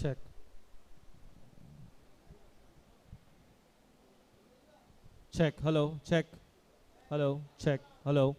Check. Check. Hello. Check. Hello. Check. Hello.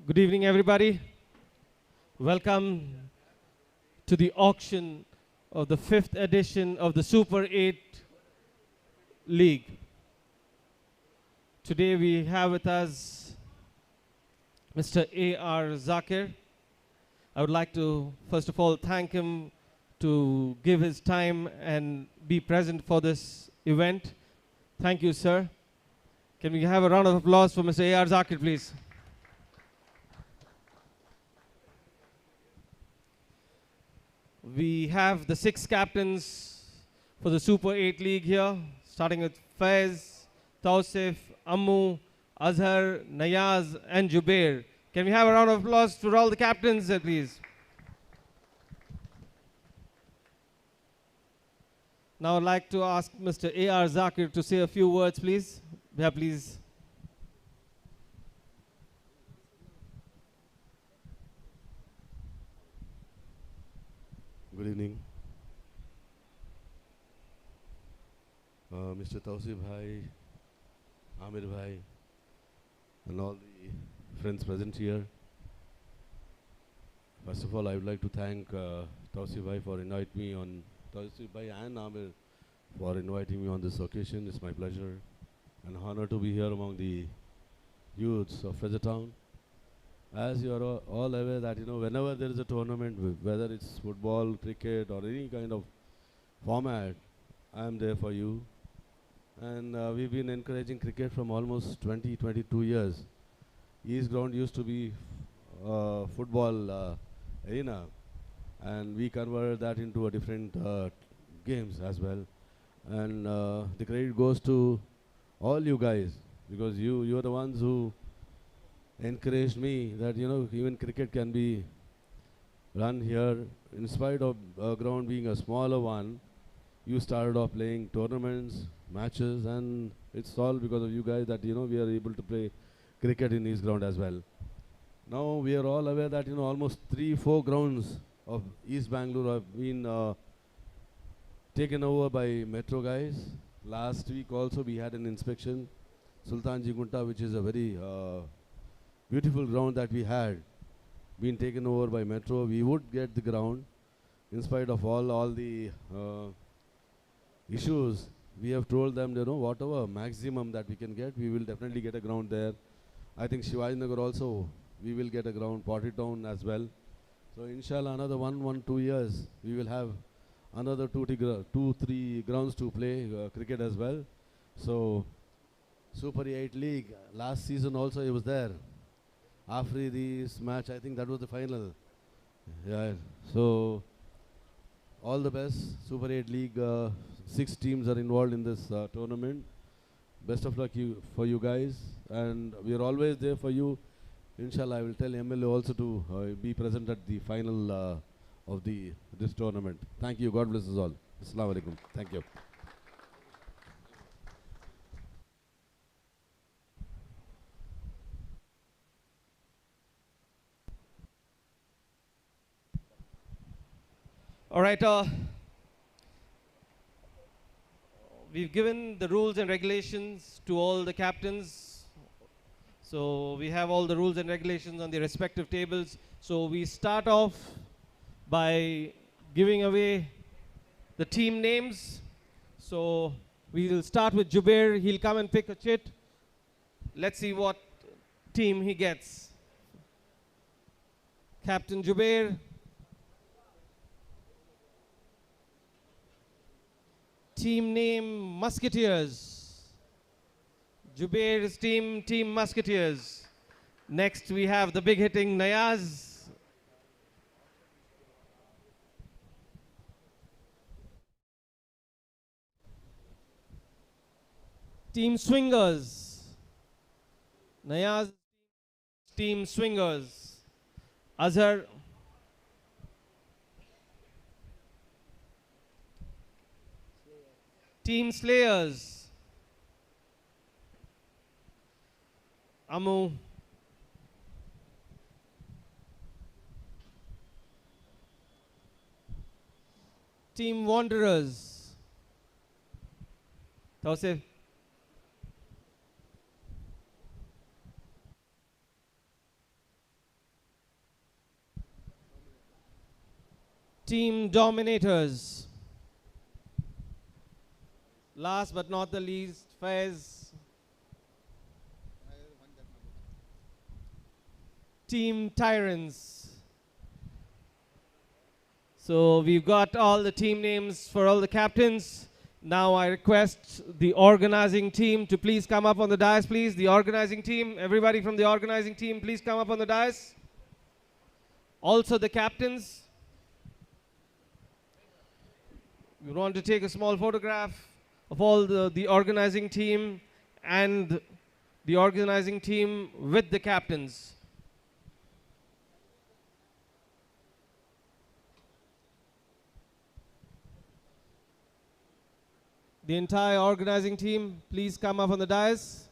Good evening, everybody. Welcome to the auction of the 5th edition of the Super 8 League. Today we have with us Mr. A.R. Zakir. I would like to, first of all, thank him to give his time and be present for this event. Thank you, sir. Can we have a round of applause for Mr. A.R. Zakir, please? We have the 6 captains for the Super 8 League here, starting with Faiz, Tausif, Ammu, Azhar, Nayaz, and Jubair. Can we have a round of applause for all the captains, please? Now I'd like to ask Mr. A.R. Zakir to say a few words, please. Yeah, please. Good evening. Mr. Tausif Bhai, Amir Bhai, and all the friends present here. First of all, I would like to thank Tausif Bhai for inviting me on, Tausif Bhai and Amir for inviting me on this occasion. It's my pleasure and honor to be here among the youths of Fraser Town. As you are all aware that, whenever there is a tournament, whether it's football, cricket, or any kind of format, I am there for you. And we've been encouraging cricket from almost 22 years. East Ground used to be football arena, and we converted that into a different games as well. And the credit goes to all you guys, because you're the ones who encouraged me that even cricket can be run here. In spite of ground being a smaller one, you started off playing tournaments, matches, and it's all because of you guys that we are able to play cricket in East Ground as well. Now we are all aware that almost 3-4 grounds of East Bangalore have been taken over by Metro guys. Last week also we had an inspection, Sultanji Gunta, which is a very beautiful ground that we had been taken over by Metro. We would get the ground in spite of all the issues. We have told them, whatever maximum that we can get, we will definitely get a ground there. I think Shivaji Nagar also, we will get a ground, Potty Town as well. So inshallah, another 2 years, we will have another 2-3 grounds to play cricket as well. So Super 8 League, last season also it was there. After this match, I think that was the final. Yeah. So all the best. Super 8 League, 6 teams are involved in this tournament. Best of luck for you guys, and we are always there for you. Inshallah, I will tell MLA also to be present at the final of this tournament. Thank you. God bless us all. Assalamu alaikum. Thank you. All right. We've given the rules and regulations to all the captains. So we have all the rules and regulations on the respective tables. So we start off by giving away the team names. So we will start with Jubair. He'll come and pick a chit. Let's see what team he gets. Captain Jubair, team name Musketeers. Jubair's team, Team Musketeers. Next we have the big hitting Nayaz. Team Swingers. Nayaz, Team Swingers. Azhar, Team Slayers. Amu, Team Wanderers. Tausif, Team Dominators. Last but not the least, Faiz. Team Tyrants. So we've got all the team names for all the captains. Now I request the organizing team to please come up on the dais, please. The organizing team, everybody from the organizing team, please come up on the dais. Also the captains. We want to take a small photograph of all the organizing team and the organizing team with the captains. The entire organizing team, please come up on the dais.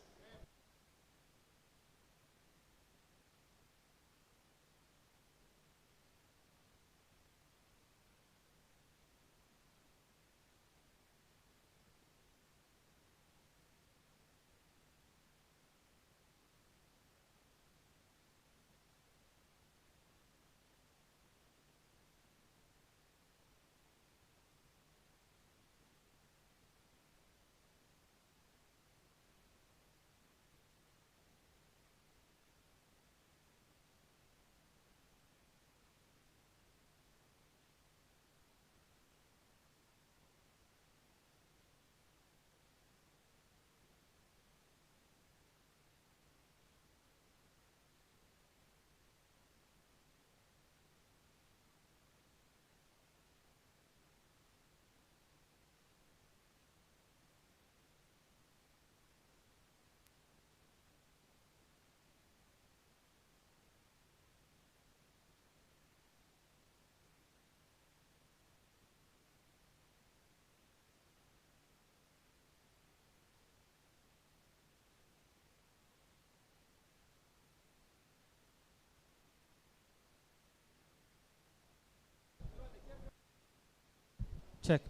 Check.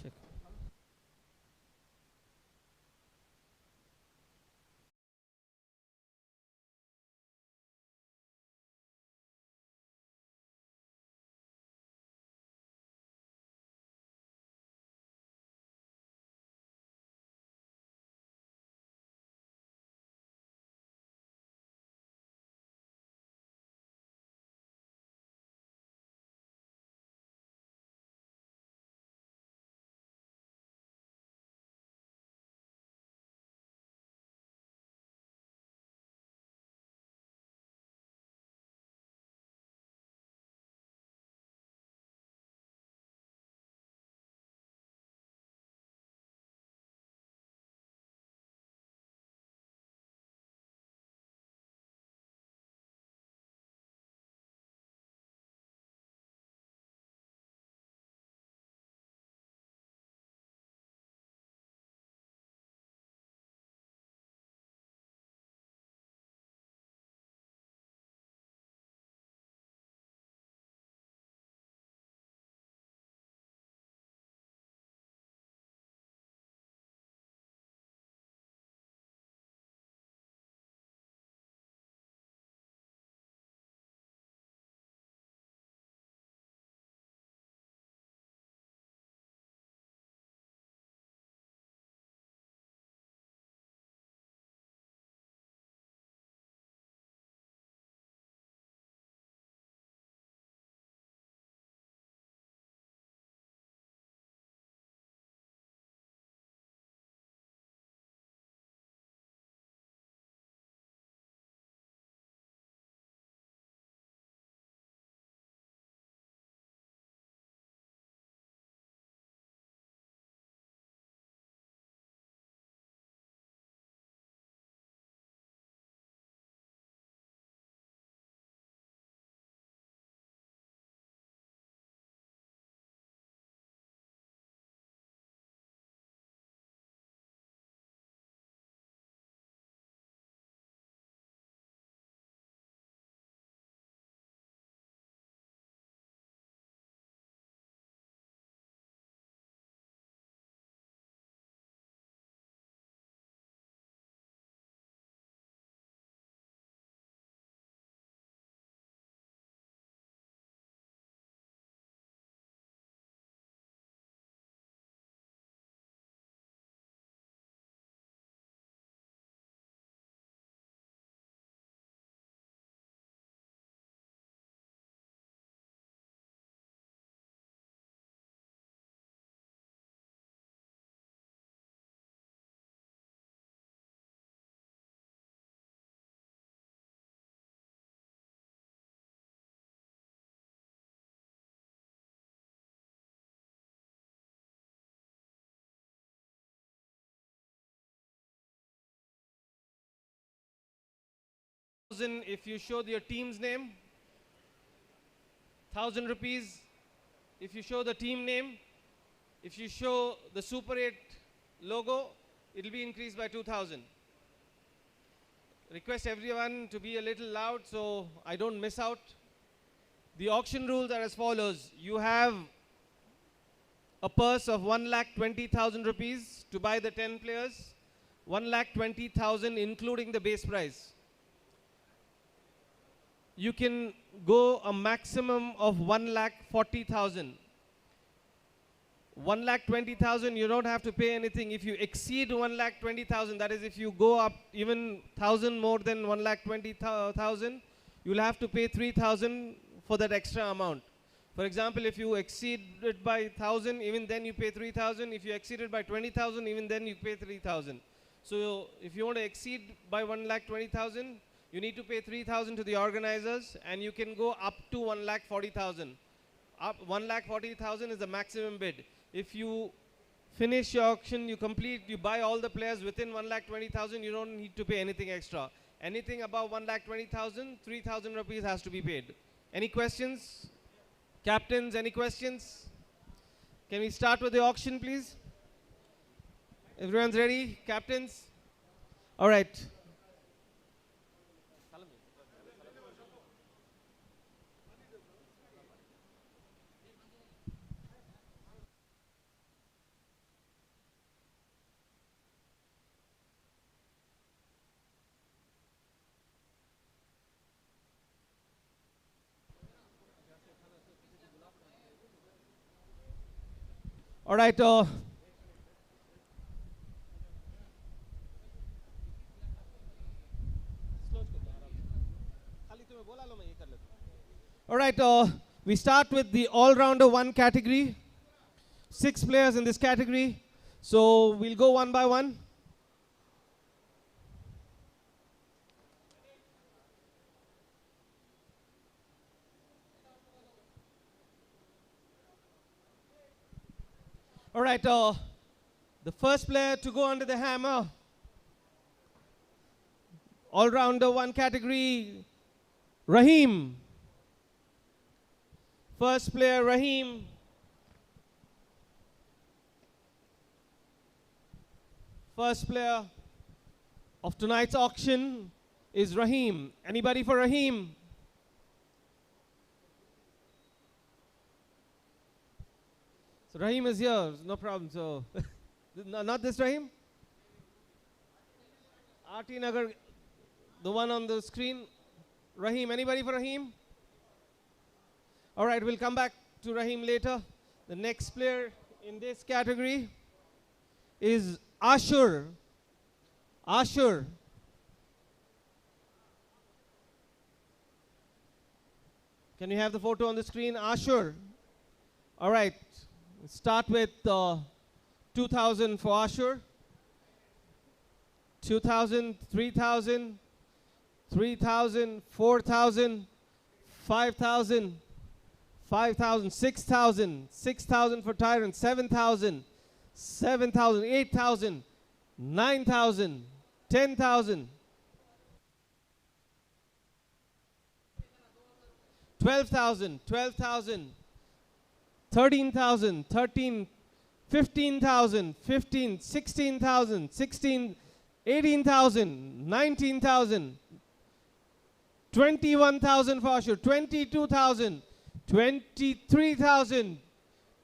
Check. if you show your team's name. 1,000 rupees if you show the team name. If you show the Super 8 logo, it will be increased by 2,000. Request everyone to be a little loud so I don't miss out. The auction rules are as follows. You have a purse of 1,20,000 rupees to buy the 10 players. 1,20,000 including the base price. You can go a maximum of 1,40,000. 1,20,000, you don't have to pay anything. If you exceed 1,20,000, that is if you go up even 1,000 more than 1,20,000, you'll have to pay 3,000 for that extra amount. For example, if you exceed it by 1,000, even then you pay 3,000. If you exceed it by 20,000, even then you pay 3,000. So if you want to exceed by 1,20,000, you need to pay 3,000 to the organizers, and you can go up to 1,40,000. Up 1,40,000 is the maximum bid. If you finish your auction, you complete, you buy all the players within 1,20,000, you don't need to pay anything extra. Anything above 1,20,000, 3,000 rupees has to be paid. Any questions? Captains, any questions? Can we start with the auction, please? Everyone's ready? Captains? All right. All right. All right. We start with the all-rounder 1 category. 6 players in this category. So we'll go one by one. All right, the first player to go under the hammer, all-rounder 1 category, Rahim. First player, Rahim. First player of tonight's auction is Rahim. Anybody for Rahim? So Rahim is here, no problem. So, not this Rahim? RT Nagar, the one on the screen. Rahim, anybody for Rahim? All right, we'll come back to Rahim later. The next player in this category is Ashur. Ashur. Can you have the photo on the screen? Ashur. All right. Start with 2,000 for Ashur. 2,000, 3,000, 3,000, 4,000, 5,000, 5,000, 6,000, 6,000 for Tyrant, 7,000, 7,000, 8,000, 9,000, 10,000, 12,000, 12,000, 13,000, 13, 15,000, 15, 16,000, 16, 18,000, 19,000, 21,000 for Ashur, 22,000, 23,000,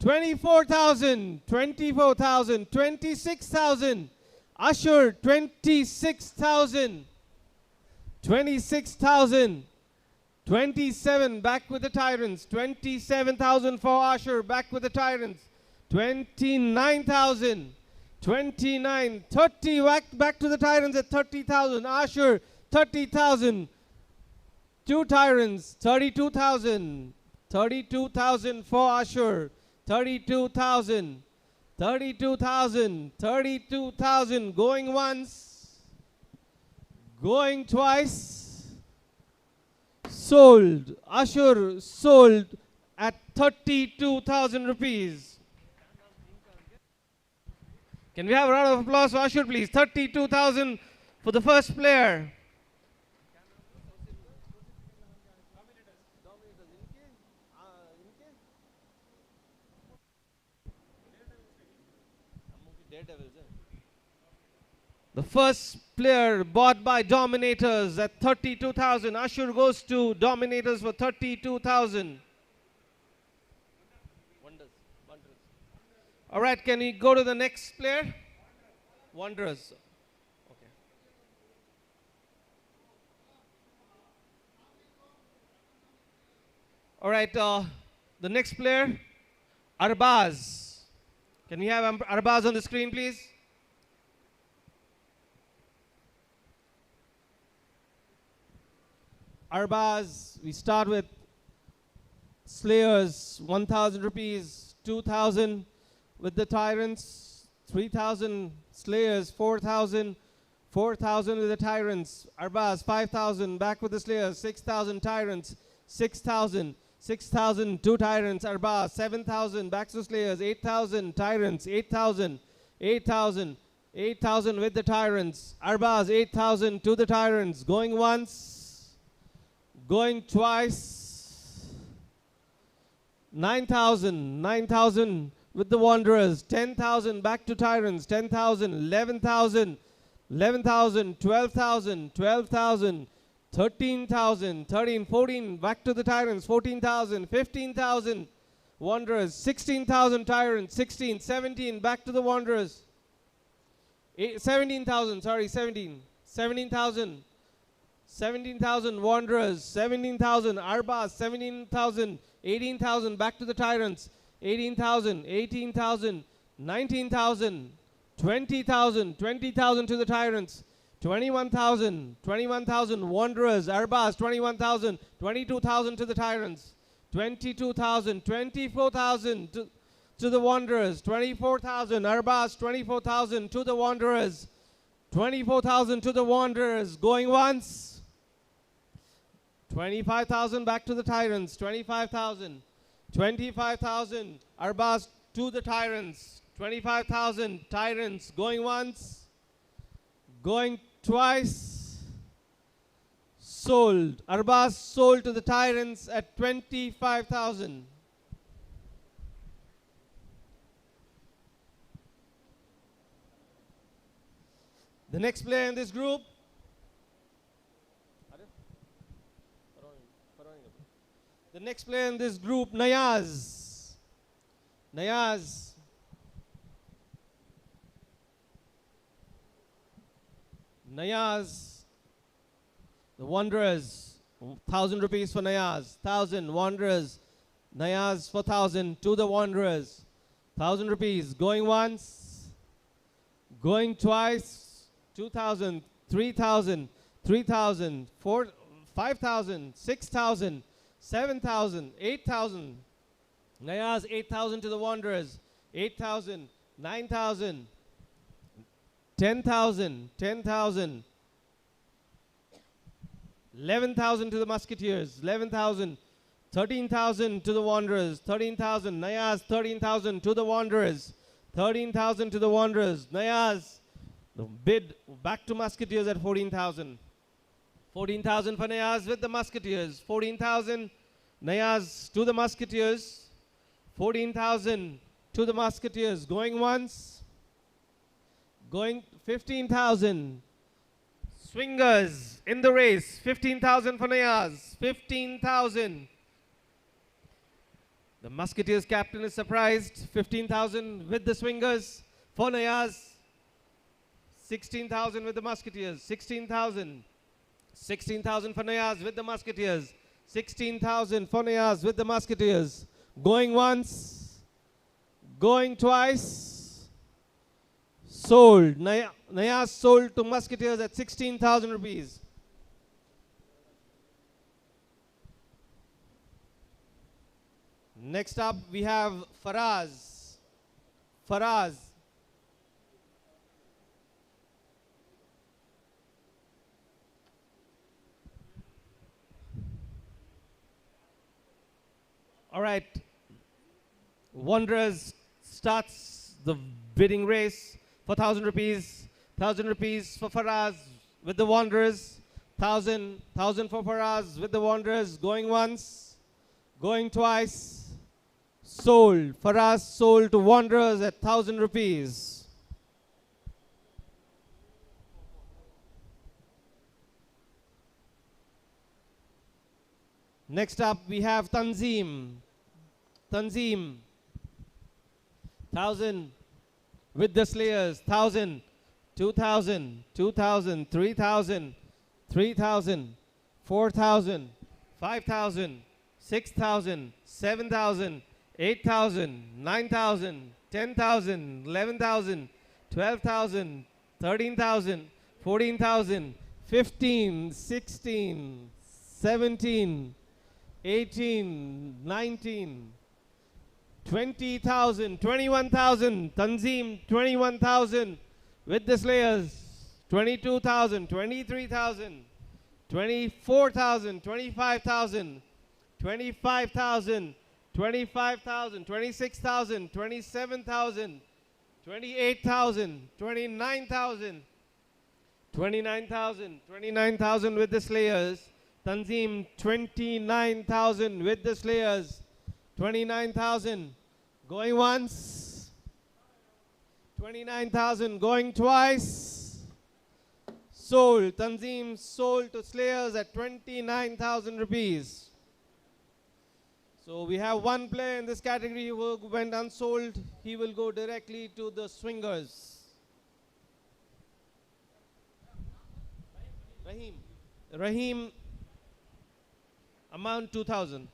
24,000, 24,000, 26,000, Ashur, 26,000, 26,000, 27, back with the Tyrants, 27,000 for Ashur, back with the Tyrants, 29,000, 29, 30, back to the Tyrants at 30,000, Ashur, 30,000, 2 Tyrants, 32,000, 32,000 for Ashur, 32,000, 32,000, 32,000, going once, going twice, sold, Ashur sold at 32,000 rupees. Can we have a round of applause for Ashur, please? 32,000 for the first player. The first player bought by Dominators at 32,000. Ashur goes to Dominators for 32,000. All right, can we go to the next player? Wanderers. Okay. All right, the next player, Arbaz. Can we have Arbaz on the screen, please? Arbaz, we start with Slayers, 1,000 rupees, 2,000 with the Tyrants, 3,000 Slayers, 4,000, 4,000 with the Tyrants. Arbaz, 5,000, back with the Slayers, 6,000 Tyrants, 6,000, 6,000, 2 Tyrants. Arbaz, 7,000, back to Slayers, 8,000 Tyrants, 8,000, 8,000, 8,000 with the Tyrants. Arbaz, 8,000 to the Tyrants, going once. Going twice, 9,000, 9,000 with the Wanderers, 10,000 back to Tyrants, 10,000, 11,000, 11,000, 12,000, 12,000, 13,000, 13, 14 back to the Tyrants, 14,000, 15,000 Wanderers, 16,000 Tyrants, 16, 17 back to the Wanderers, 17,000, sorry, 17, 17,000. 17,000 Wanderers, 17,000 Arbaz, 17,000, 18,000 back to the Tyrants, 18,000, 18,000, 19,000, 20,000, 20,000 to the Tyrants, 21,000, 21,000 Wanderers, Arbaz, 21,000, 22,000 to the Tyrants, 22,000, 24,000 to the Wanderers, 24,000 Arbaz, 24,000 to the Wanderers, 24,000 to the Wanderers, going once. 25,000 back to the Tyrants, 25,000, 25,000 Arbaz to the Tyrants, 25,000 Tyrants, going once, going twice, sold. Arbaz sold to the Tyrants at 25,000. The next player in this group, Nayaz. Nayaz. Nayaz. The Wanderers, 1,000 rupees for Nayaz. 1,000 Wanderers. Nayaz for 1,000 to the Wanderers. 1,000 rupees. Going once. Going twice. 2,000. 3,000. 3,000. 5,000. 6,000. 7,000, 8,000. Nayaz, 8,000 to the Wanderers. 8,000, 9,000, 10,000, 10,000. 11,000 to the Musketeers. 11,000, 13,000 to the Wanderers. 13,000. Nayaz, 13,000 to the Wanderers. 13,000 to the Wanderers. Nayaz, the bid back to Musketeers at 14,000. 14,000 for Nayaz with the Musketeers. 14,000 Nayaz to the Musketeers. 14,000 to the Musketeers. Going once. Going 15,000. Swingers in the race. 15,000 for Nayaz. 15,000. The Musketeers captain is surprised. 15,000 with the Swingers for Nayaz. 16,000 with the Musketeers. 16,000. 16,000 for Nayaz with the Musketeers. 16,000 for Nayaz with the Musketeers. Going once. Going twice. Sold. Nayaz sold to Musketeers at 16,000 rupees. Next up we have Faraz. Faraz. All right, Wanderers starts the bidding race for 1,000 rupees. 1,000 rupees for Faraz with the Wanderers. 1,000 for Faraz with the Wanderers. Going once, going twice. Sold. Faraz sold to Wanderers at 1,000 rupees. Next up, we have Tanzim. Tanzim. 1,000 with the Slayers. 1,000, 2,000, 2,000, 3,000, 3,000, 4,000, 5,000, 6,000, 7,000, 8,000, 9,000, 10,000, 11,000, 12,000, 13,000, 14,000, 15, 16, 17, 18, 19, 20,000, 21,000, Tanzim 21,000 with the Slayers, 22,000, 23,000, 24,000, 25,000, 25,000, 25,000, 26,000, 27,000, 28,000, 29,000, 29,000, 29,000 with the Slayers, Tanzim 29,000 with the Slayers, 29,000 going once, 29,000 going twice, sold, Tanzim sold to Slayers at 29,000 rupees. So we have one player in this category who went unsold. He will go directly to the swingers. Rahim, amount 2,000.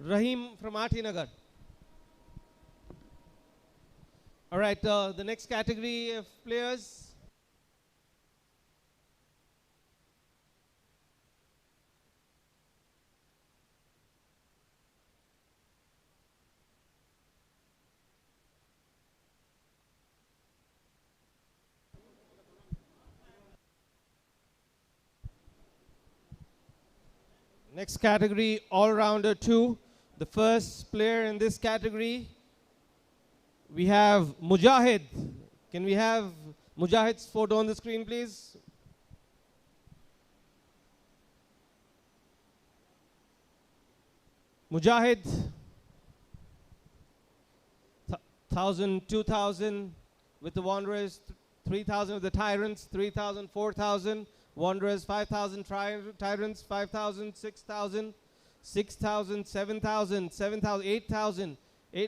Rahim from Aarti Nagar. All right, the next category of players. Next category, all-rounder 2. The first player in this category, we have Mujahid. Can we have Mujahid's photo on the screen, please? Mujahid, 1,000, 2,000 with the Wanderers, 3,000 with the Tyrants, 3,000, 4,000. Wanderers 5,000, Tyrants 5,000, 6,000, 6,000, 7,000, 7,000, 8,000,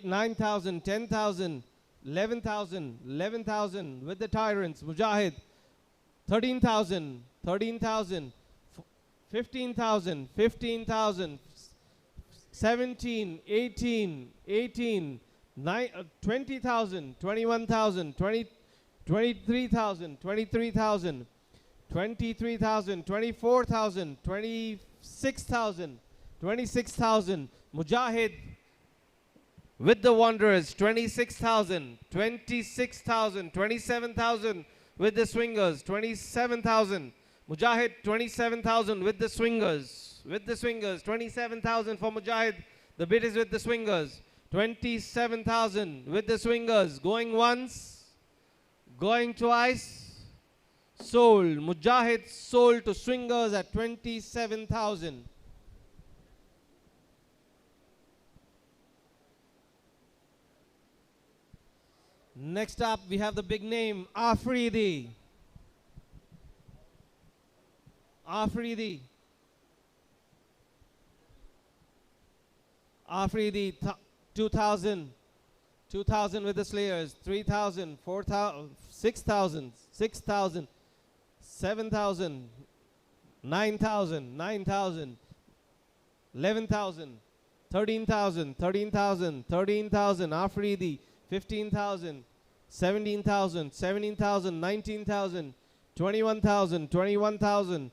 9,000, 10,000, 11,000, 11,000 with the Tyrants. Mujahid 13,000, 13,000, 15,000, 15,000, 17, 18, 18, 20,000, 21,000, 23,000, 23,000. 23,000, 24,000, 26,000, 26,000. Mujahid with the Wanderers, 26,000, 26,000, 27,000 with the Swingers, 27,000. Mujahid, 27,000 with the Swingers, 27,000 for Mujahid. The bid is with the Swingers, 27,000 with the Swingers. Going once, going twice. Sold. Mujahid sold to Swingers at 27,000. Next up, we have the big name, Afridi. Afridi. Afridi, 2,000. 2,000 with the Slayers. 3,000, 4,000, 6,000, 6,000. 7,000, 9,000, 9,000, 11,000, 13,000, 13,000, 13,000, Afridi, 15,000, 17,000, 17,000, 19,000, 21,000, 21,000,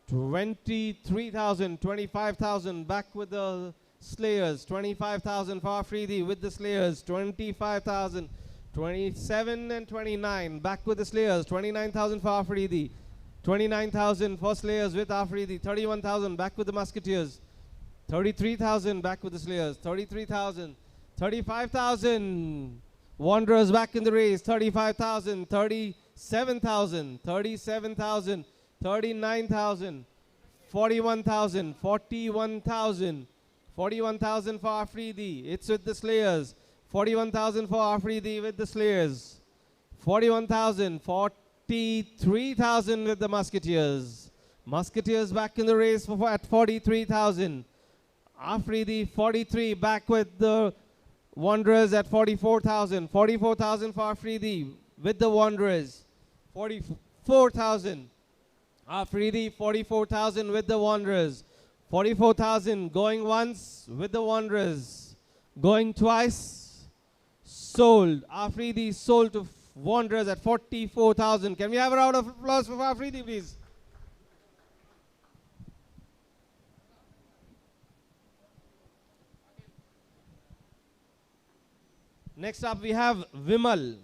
23,000, 25,000, back with the Slayers, 25,000 for Afridi with the Slayers, 25,000, 27 and 29, back with the Slayers, 29,000 for Afridi, 29,000 for Slayers with Afridi, 31,000 back with the Musketeers, 33,000 back with the Slayers, 33,000, 35,000, Wanderers back in the race, 35,000, 37,000, 37,000, 39,000, 41,000, 41,000, 41,000 for Afridi, it's with the Slayers, 41,000 for Afridi with the Slayers, 41,000, 43,000 with the Musketeers, Musketeers back in the race at 43,000. Afridi 43 back with the Wanderers at 44,000. 44,000 for Afridi with the Wanderers. 44,000. Afridi 44,000 with the Wanderers. 44,000 going once with the Wanderers. Going twice. Sold. Afridi sold to Wanderers at 44,000. Can we have a round of applause for Afridi, please? Next up we have Vimal.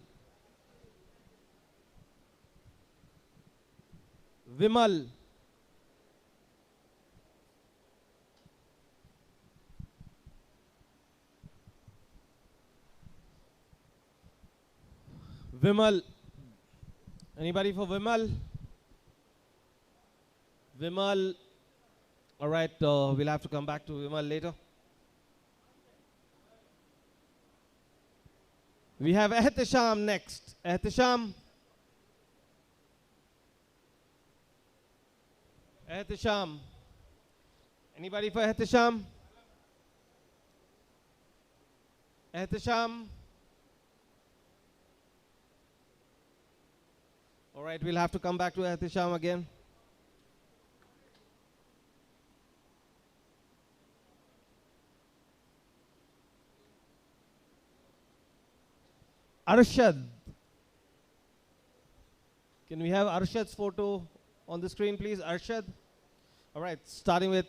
Vimal. Vimal. Anybody for Vimal? Vimal. All right, we'll have to come back to Vimal later. We have Ehtisham next. Ehtisham. Ehtisham. Anybody for Ehtisham? Ehtisham. All right, we'll have to come back to Ehtisham again. Arshad. Can we have Arshad's photo on the screen, please? Arshad. All right, starting with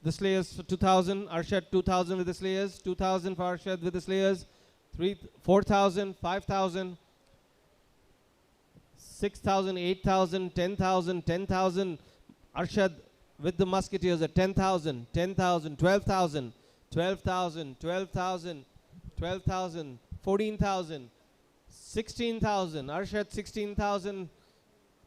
the Slayers for 2,000. Arshad 2,000 with the Slayers. 2,000 for Arshad with the Slayers. 4,000, 5,000, 6,000, 8,000, 10,000, 10,000. Arshad with the Musketeers at 10,000, 10,000, 12,000, 12,000, 12,000, 12,000, 14,000. 16,000, Arshad 16,000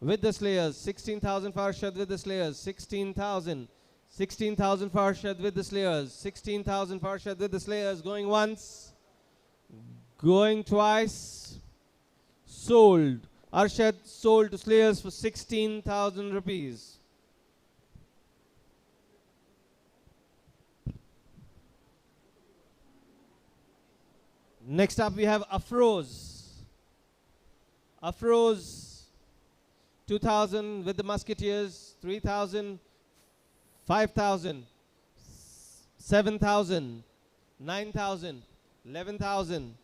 with the Slayers, 16,000 for Arshad with the Slayers, 16,000, 16,000 for Arshad with the Slayers, 16,000 for Arshad with the Slayers, going once, going twice, sold. Arshad sold to Slayers for 16,000 rupees. Next up we have Afroz. Afroz, 2,000 with the Musketeers, 3,000, 5,000, 7,000, 9,000, 11,000,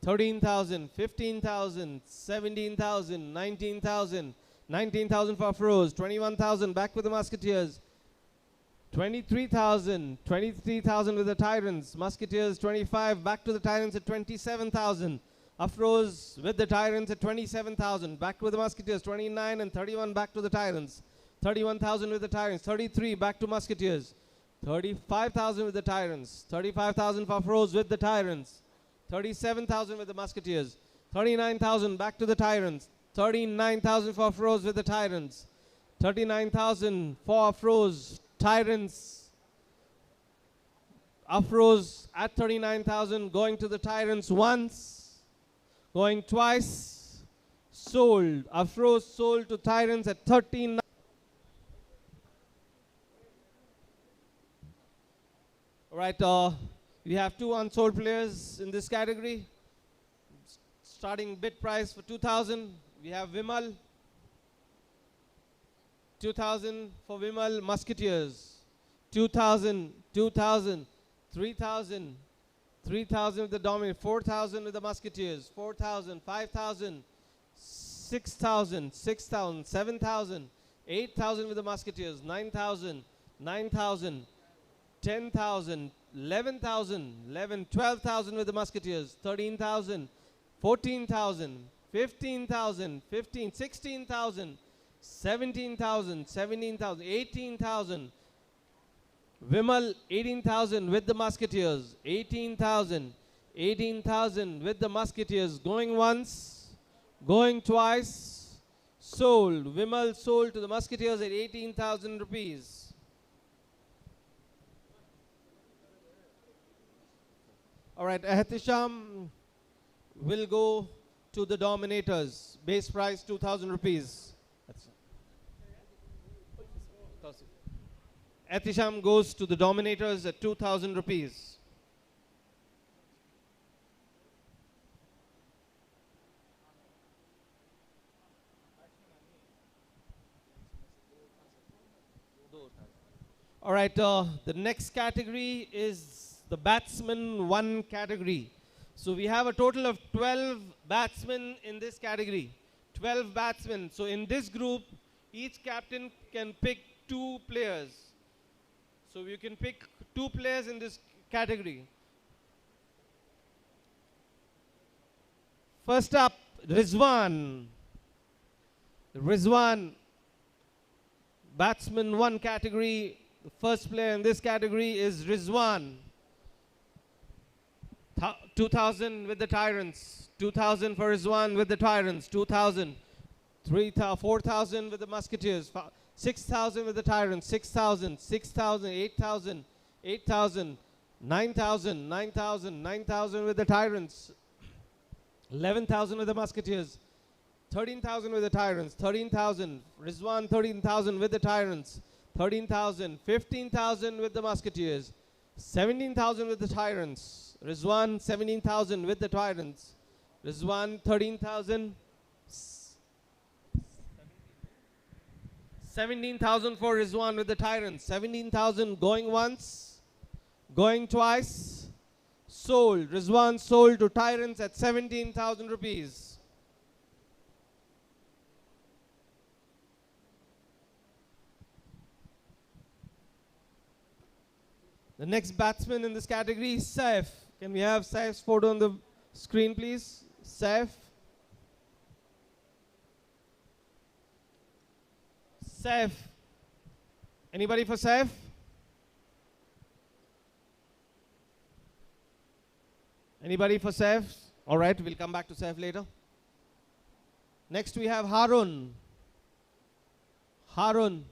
13,000, 15,000, 17,000, 19,000, 19,000 for Afroz, 21,000 back with the Musketeers, 23,000, 23,000 with the Tyrants, Musketeers 25, back to the Tyrants at 27,000. Afroz with the Tyrants at 27,000. Back with the Musketeers, 29 and 31 back to the Tyrants. 31,000 with the Tyrants. 33 back to Musketeers. 35,000 with the Tyrants. 35,000 for Afroz with the Tyrants. 37,000 with the Musketeers. 39,000 back to the Tyrants. 39,000 for Afroz with the Tyrants. 39,000 for Afroz, Tyrants. Afroz at 39,000 going to the Tyrants once. Going twice, sold. Afroz sold to Tyrants at 39. All right, we have two unsold players in this category. Starting bid price for 2,000. We have Vimal. 2,000 for Vimal. Musketeers. 2,000, 2,000, 3,000. 3,000 with the Dominant, 4,000 with the Musketeers, 4,000, 5,000, 6,000, 6,000, 7,000, 8,000 with the Musketeers, 9,000, 9,000, 10,000, 11,000, 11, 12,000 with the Musketeers, 13,000, 14,000, 15,000, 15, 16,000, 17,000, 17,000, 18,000. Vimal 18,000 with the Musketeers, 18,000, 18,000 with the Musketeers, going once, going twice, sold. Vimal sold to the Musketeers at 18,000 rupees. All right, Ehtisham will go to the Dominators, base price 2,000 rupees. Etisham goes to the Dominators at 2,000 rupees. All right, the next category is the Batsman 1 category. So we have a total of 12 batsmen in this category. 12 batsmen. So in this group, each captain can pick 2 players. So you can pick 2 players in this category. First up, Rizwan. Rizwan, Batsman 1 category. The first player in this category is Rizwan. 2,000 with the Tyrants. 2,000 for Rizwan with the Tyrants. 2,000. 4,000 with the Musketeers. 6,000 with the Tyrants. 6,000. 6,000. 8,000. 8,000. 9,000. 9,000. 9,000 with the Tyrants. 11,000 with the Musketeers. 13,000 with the Tyrants. 13,000. Rizwan 13,000 with the Tyrants. 13,000. 15,000 with the Musketeers. 17,000 with the Tyrants. Rizwan 17,000 with the Tyrants. Rizwan 13,000. 17,000 for Rizwan with the Tyrants. 17,000 going once, going twice. Sold. Rizwan sold to Tyrants at 17,000 rupees. The next batsman in this category is Saif. Can we have Saif's photo on the screen, please? Saif. Saif. Anybody for Saif? Anybody for Saif? All right, we'll come back to Saif later. Next we have Harun. Harun.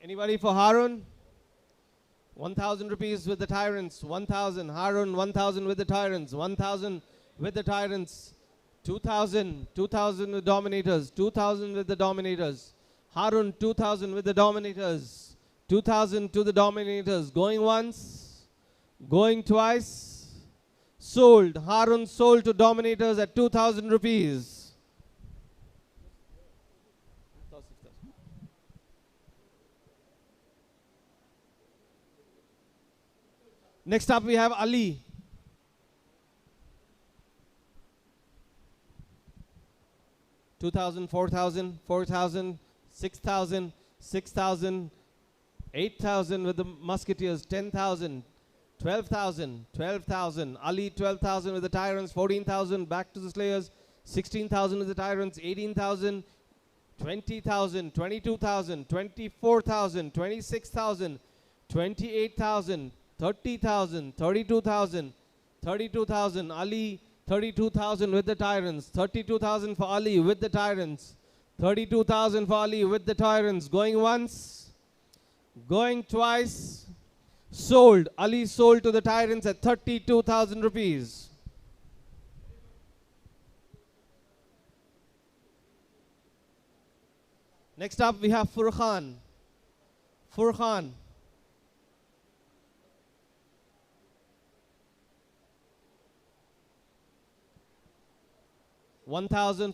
Anybody for Harun? 1,000 rupees with the Tyrants. 1,000. Harun, 1,000 with the Tyrants. 1,000 with the Tyrants. 2,000. 2,000 with Dominators. 2,000 with the Dominators. Harun, 2,000 with the Dominators. 2,000 to the Dominators. Going once. Going twice. Sold. Harun sold to Dominators at 2,000 rupees. Next up we have Ali. $2,000, $4,000, $4,000, $6,000, $6,000, $8,000 with the Musketeers. $10,000, $12,000, $12,000. Ali $12,000 with the Tyrants. $14,000 back to the Slayers. $16,000 with the Tyrants. $18,000, $20,000, $22,000, $24,000, $26,000, $28,000. $30,000, $32,000, $32,000. Ali, $32,000 with the Tyrants. $32,000 for Ali with the Tyrants. $32,000 for Ali with the Tyrants. Going once, going twice. Sold. Ali sold to the Tyrants at 32,000 rupees. Next up we have Furkhan. Furkhan. 1,000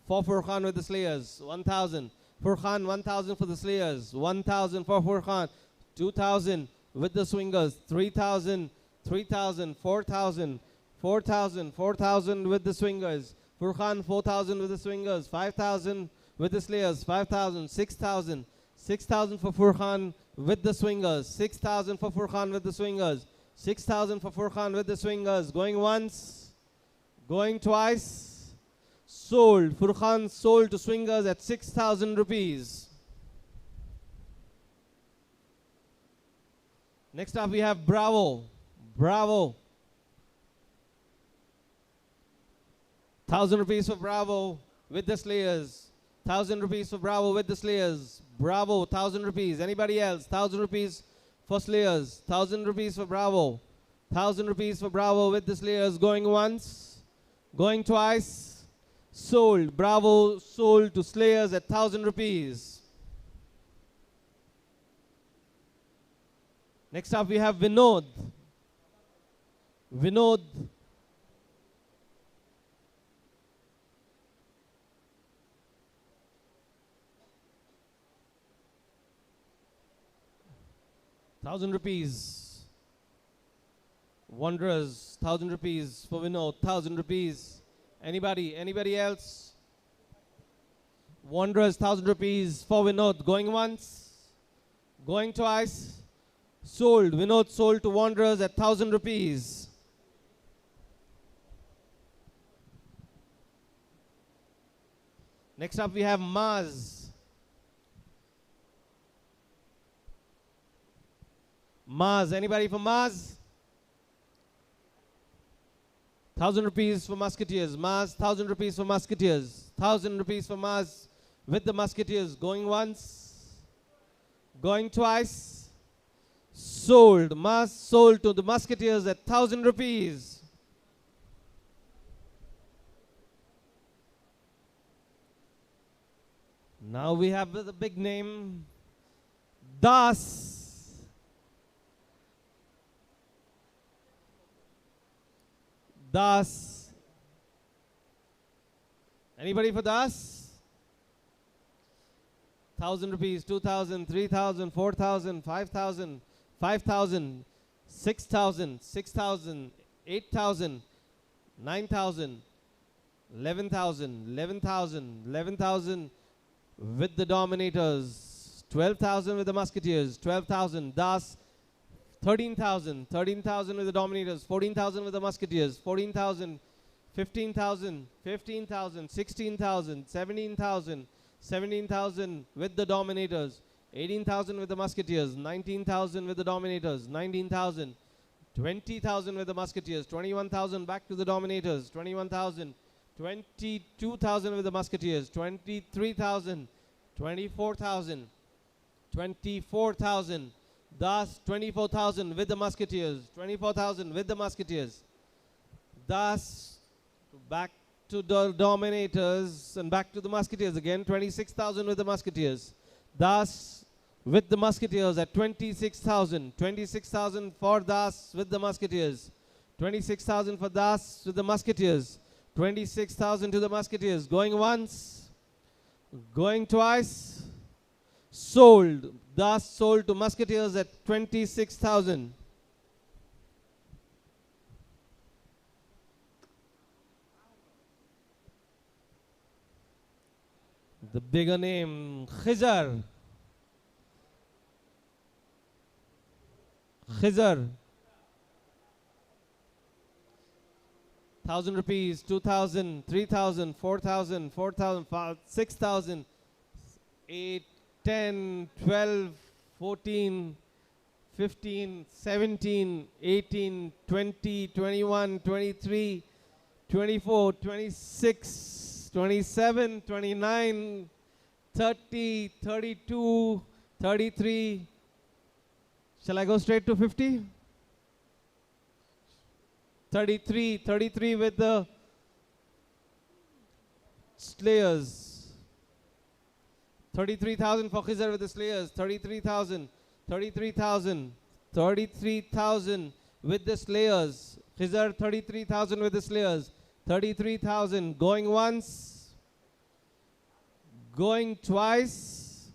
for Furkhan with the Slayers. 1,000. Furkhan, 1,000 for the Slayers. 1,000 for Furkhan. 2,000 with the Swingers. 3,000, 3,000, 4,000, 4,000, 4,000 with the Swingers. Furkhan, 4,000 with the Swingers. 5,000 with the Slayers. 5,000, 6,000, 6,000 for Furkhan with the Swingers. 6,000 for Furkhan with the Swingers. 6,000 for Furkhan with the Swingers. Going once. Going twice. Sold. Furkhan sold to Swingers at 6,000 rupees. Next up we have Bravo. Bravo. 1,000 rupees for Bravo with the Slayers. 1,000 rupees for Bravo with the Slayers. Bravo, 1,000 rupees. Anybody else? 1,000 rupees for Slayers. 1,000 rupees for Bravo. 1,000 rupees for Bravo with the Slayers. Going once. Going twice. Sold. Bravo sold to Slayers at 1,000 rupees. Next up we have Vinod. Vinod. ₹1,000. Wanderers, ₹1,000 for Vinod, ₹1,000. Anybody else? Wanderers, ₹1,000 for Vinod. Going once, going twice. Sold. Vinod sold to Wanderers at ₹1,000. Next up we have Maz. Maz, anybody for Maz? ₹1,000 for Musketeers. Maz, ₹1,000 for Musketeers. ₹1,000 for Maz with the Musketeers. Going once, going twice. Sold. Maz sold to the Musketeers at ₹1,000. Now we have the big name, Das. Das. Anybody for Das? ₹1,000, 2,000, 3,000, 4,000, 5,000, 5,000, 6,000, 6,000, 8,000, 9,000, 11,000, 11,000, 11,000 with the Dominators, 12,000 with the Musketeers, 12,000, Das, 13,000, 13,000 with the Dominators, 14,000 with the Musketeers, 14,000, 15,000, 15,000, 16,000, 17,000, 17,000 with the Dominators, 18,000 with the Musketeers, 19,000 with the Dominators, 19,000, 20,000 with the Musketeers, 21,000 back to the Dominators, 21,000, 22,000 with the Musketeers, 23,000, 24,000, 24,000, Das, 24,000 with the Musketeers, 24,000 with the Musketeers. Das back to the Dominators and back to the Musketeers again, 26,000 with the Musketeers. Das with the Musketeers at 26,000, 26,000 for Das with the Musketeers, 26,000 for Das with the Musketeers, 26,000 to the Musketeers. Going once, going twice. Sold. Das sold to Musketeers at 26,000. The bigger name, Khizar. Khizar. ₹1,000, 2,000, 3,000, 4,000, 4,000, 6,000, 8, 10, 12, 14, 15, 17, 18, 20, 21, 23, 24, 26, 27, 29, 30, 32, 33. Shall I go straight to 50? 33, 33 with the Slayers. 33,000 for Khizar with the Slayers. 33,000, 33,000, 33,000 with the Slayers. Khizar 33,000 with the Slayers. 33,000 going once, going twice.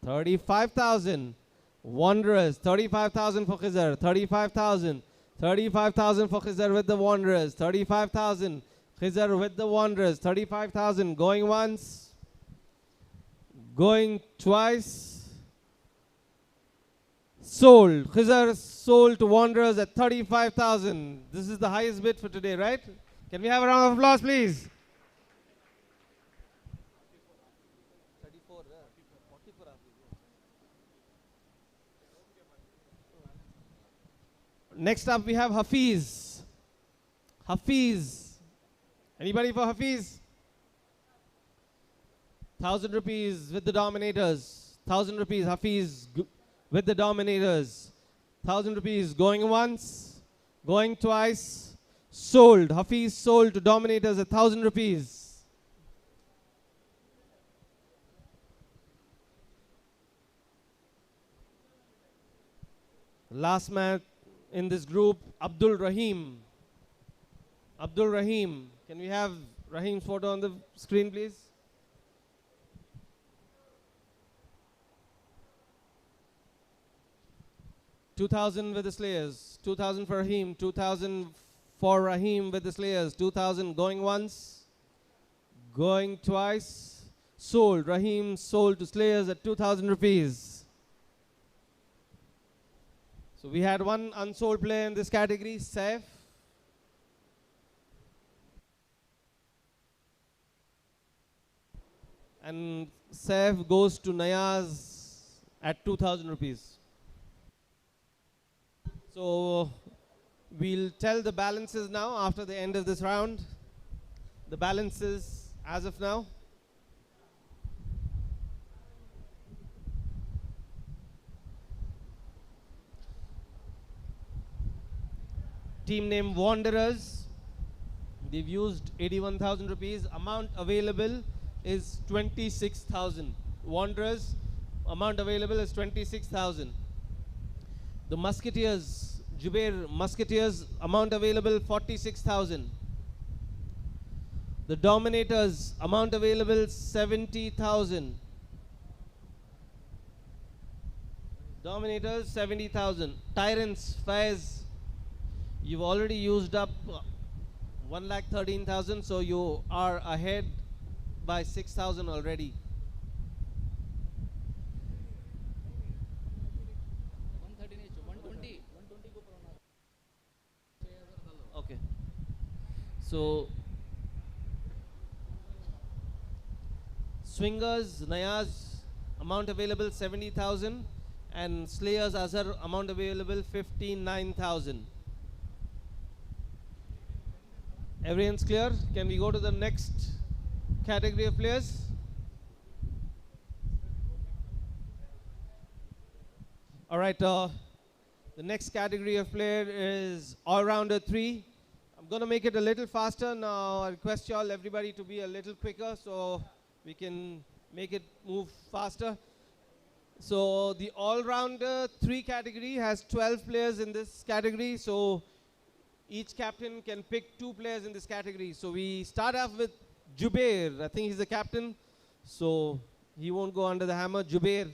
35,000. Wanderers 35,000 for Khizar. 35,000. 35,000 for Khizar with the Wanderers. 35,000. Khizar with the Wanderers. 35,000 going once, going twice. Sold. Khizar sold to Wanderers at 35,000. This is the highest bid for today, right? Can we have a round of applause, please? Next up we have Hafiz. Hafiz. Anybody for Hafiz? ₹1,000 with the Dominators. ₹1,000 Hafiz with the Dominators. ₹1,000 going once, going twice. Sold. Hafiz sold to Dominators at ₹1,000. Last man in this group, Abdul Rahim. Abdul Rahim. Can we have Rahim's photo on the screen, please? $2,000 with the Slayers. 2,000 for Rahim. 2,000 for Rahim with the Slayers. 2,000 going once. Going twice. Sold. Rahim sold to Slayers at 2,000 rupees. So we had one unsold player in this category, Saif. And Saif goes to Nayaz at 2,000 rupees. So we'll tell the balances now after the end of this round. The balances as of now. Team name Wanderers. They've used 81,000 rupees. Amount available is 26,000. Wanderers, amount available is 26,000. The Musketeers, Jubair Musketeers, amount available 46,000. The Dominators, amount available 70,000. Dominators 70,000. Tyrants, Faiz, you've already used up 1,13,000, so you are ahead by 6,000 already. Okay. So Swingers, Nayaz, amount available 70,000, and Slayers Azhar, amount available 59,000. Everyone's clear? Can we go to the next category of players? All right, the next category of player is All-Rounder 3. I'm going to make it a little faster now. I request y'all, everybody, to be a little quicker so we can make it move faster. So the All-Rounder 3 category has 12 players in this category. So each captain can pick 2 players in this category. So we start off with Jubair. I think he's the captain, so he won't go under the hammer. Jubair.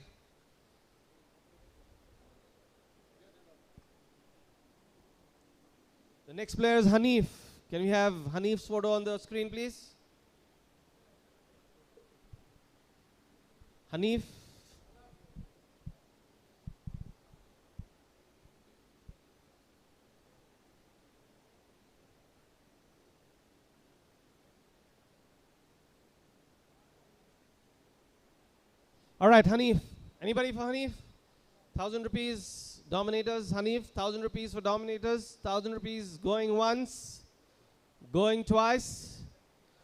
The next player is Hanif. Can we have Hanif's photo on the screen, please? Hanif. All right, Hanif. Anybody for Hanif? 1,000 rupees, Dominators. Hanif, 1,000 rupees for Dominators. 1,000 rupees going once, going twice.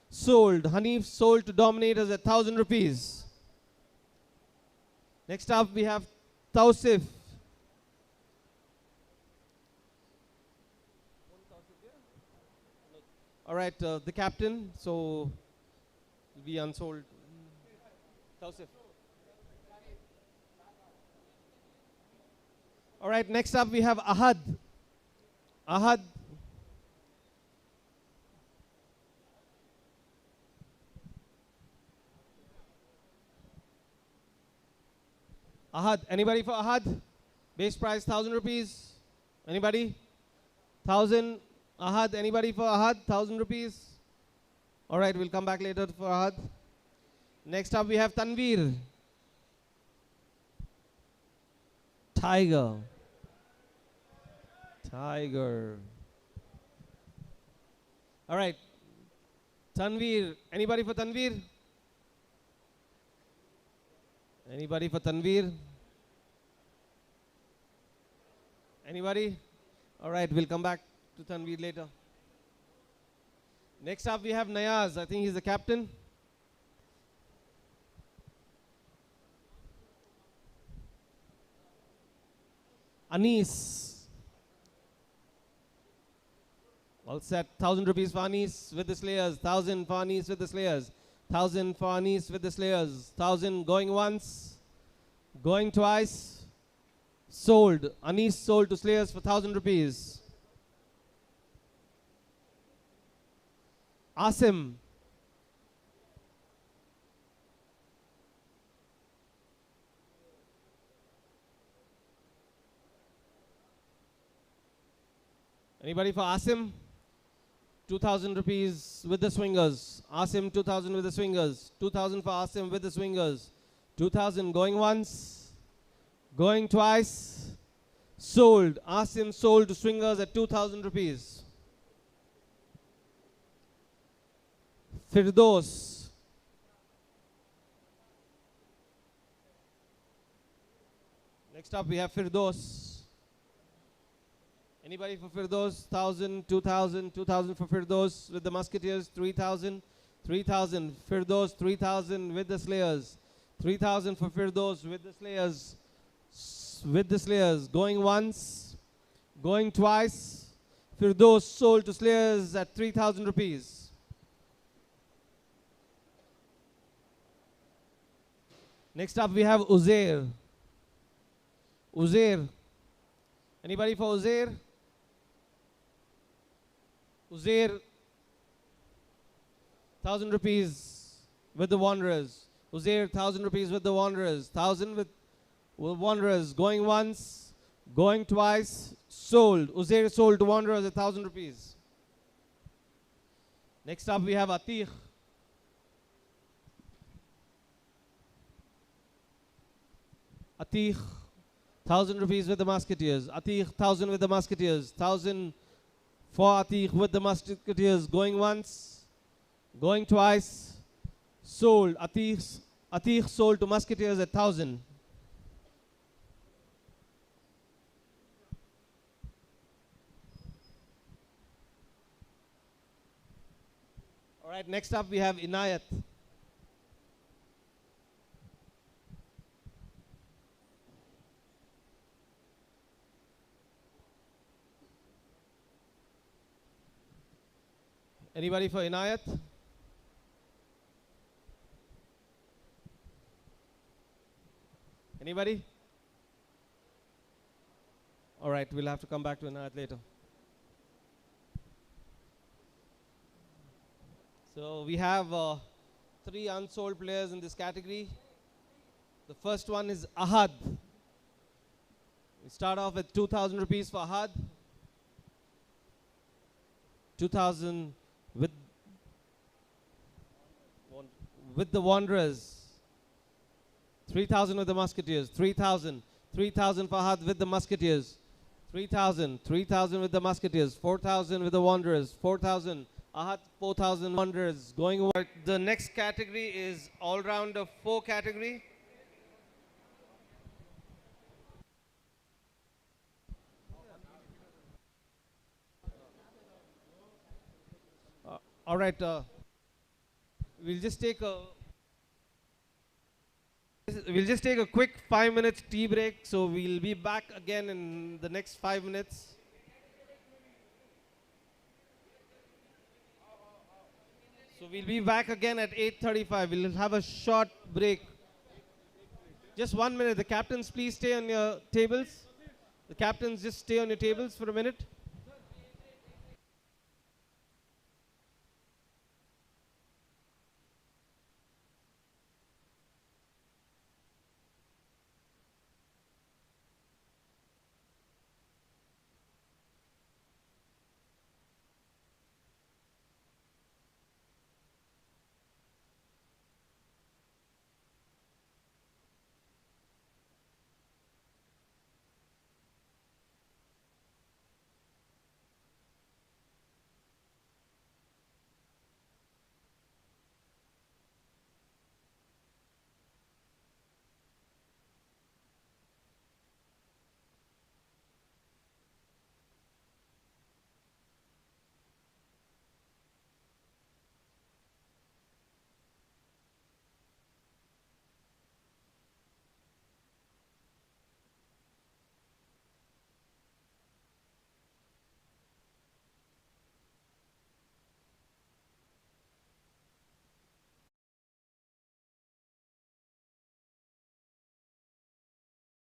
Sold. Hanif sold to Dominators at 1,000 rupees. Next up, we have Tausif. All right, the captain, so will be unsold. Tausif. All right, next up we have Ahad. Ahad. Ahad, anybody for Ahad? Base price 1,000 rupees. Anybody? 1,000. Ahad, anybody for Ahad? 1,000 rupees. All right, we'll come back later for Ahad. Next up we have Tanveer. Tiger. Tiger. All right. Tanveer. Anybody for Tanveer? Anybody for Tanveer? Anybody? All right, we'll come back to Tanveer later. Next up we have Nayaz. I think he's the captain. Anis. All set. 1,000 rupees for Anis with the Slayers. 1,000 for Anis with the Slayers. 1,000 for Anis with the Slayers. 1,000 going once, going twice. Sold. Anis sold to Slayers for 1,000 rupees. Asim. Anybody for Asim? 2,000 rupees with the swingers. Asim 2,000 with the swingers. 2,000 for Asim with the swingers. 2,000 going once. Going twice. Sold. Asim sold to swingers at 2,000 rupees. Firdos. Next up we have Firdos. Anybody for Firdos? 1,000, 2,000, 2,000 for Firdos with the Musketeers. 3,000, 3,000. Firdos 3,000 with the Slayers. 3,000 for Firdos with the Slayers. With the Slayers. Going once. Going twice. Firdos sold to Slayers at 3,000 rupees. Next up we have Uzair. Uzair. Anybody for Uzair? Uzair, 1,000 rupees with the Wanderers. Uzair, 1,000 rupees with the Wanderers. 1,000 with Wanderers. Going once, going twice, sold. Uzair sold to Wanderers at 1,000 rupees. Next up we have Atiq. Atiq, 1,000 rupees with the Musketeers. Atiq, 1,000 with the Musketeers. 1,000 for Atiq with the Musketeers. Going once, going twice, sold. Atiq sold to Musketeers at 1,000. All right, next up we have Inayat. Anybody for Inayat? Anybody? All right, we'll have to come back to Inayat later. So we have 3 unsold players in this category. The first one is Ahad. We start off with 2,000 rupees for Ahad. 2,000 with the Wanderers. 3,000 with the Musketeers. 3,000. 3,000 for Ahad with the Musketeers. 3,000. 3,000 with the Musketeers. 4,000 with the Wanderers. 4,000. Ahad 4,000 Wanderers. Going over. The next category is all-rounder 4 category. All right. We'll just take a quick 5 minutes tea break. So we'll be back again in the next 5 minutes. So we'll be back again at 8:35. We'll have a short break. Just 1 minute. The captains, please stay on your tables. The captains, just stay on your tables for a minute.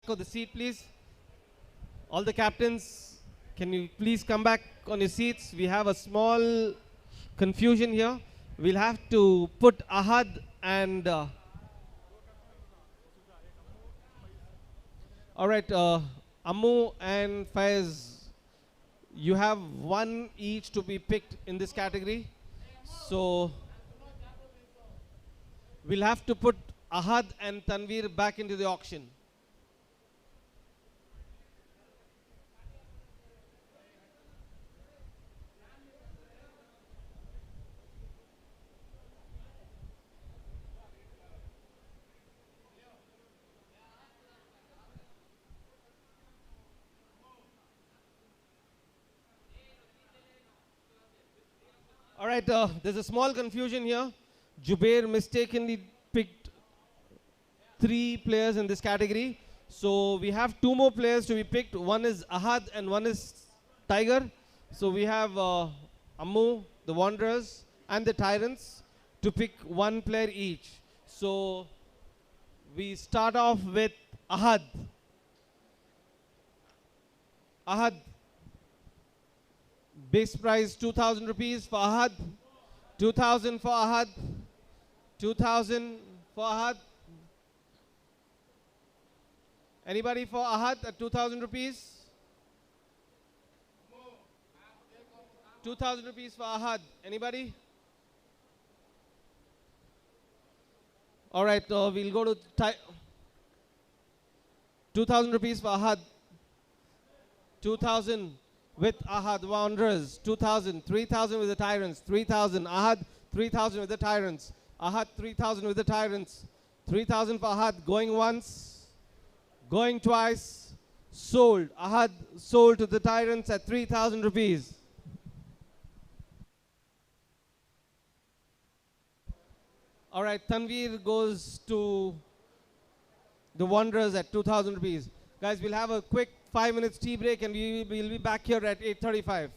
Go the seat, please. All the captains, can you please come back on your seats? We have a small confusion here. We'll have to put Ahad and all right, Ammu and Faiz, you have one each to be picked in this category. So we'll have to put Ahad and Tanveer back into the auction. All right, there's a small confusion here. Jubair mistakenly picked 3 players in this category. So we have 2 more players to be picked. One is Ahad and one is Tiger. So we have Ammu, the Wanderers, and the Tyrants to pick 1 player each. So we start off with Ahad. Ahad, base price 2,000 rupees for Ahad. 2,000 for Ahad. 2,000 for Ahad. Anybody for Ahad at 2,000 rupees? 2,000 rupees for Ahad. Anybody? All right, we'll go to 2,000 rupees for Ahad. 2,000 with Ahad Wanderers. 2,000. 3,000 with the Tyrants. 3,000. Ahad. 3,000 with the Tyrants. Ahad. 3,000 with the Tyrants. 3,000 for Ahad. Going once. Going twice. Sold. Ahad sold to the Tyrants at 3,000 rupees. All right, Tanveer goes to the Wanderers at 2,000 rupees. Guys, we'll have a quick 5 minutes tea break and we'll be back here at 8:35.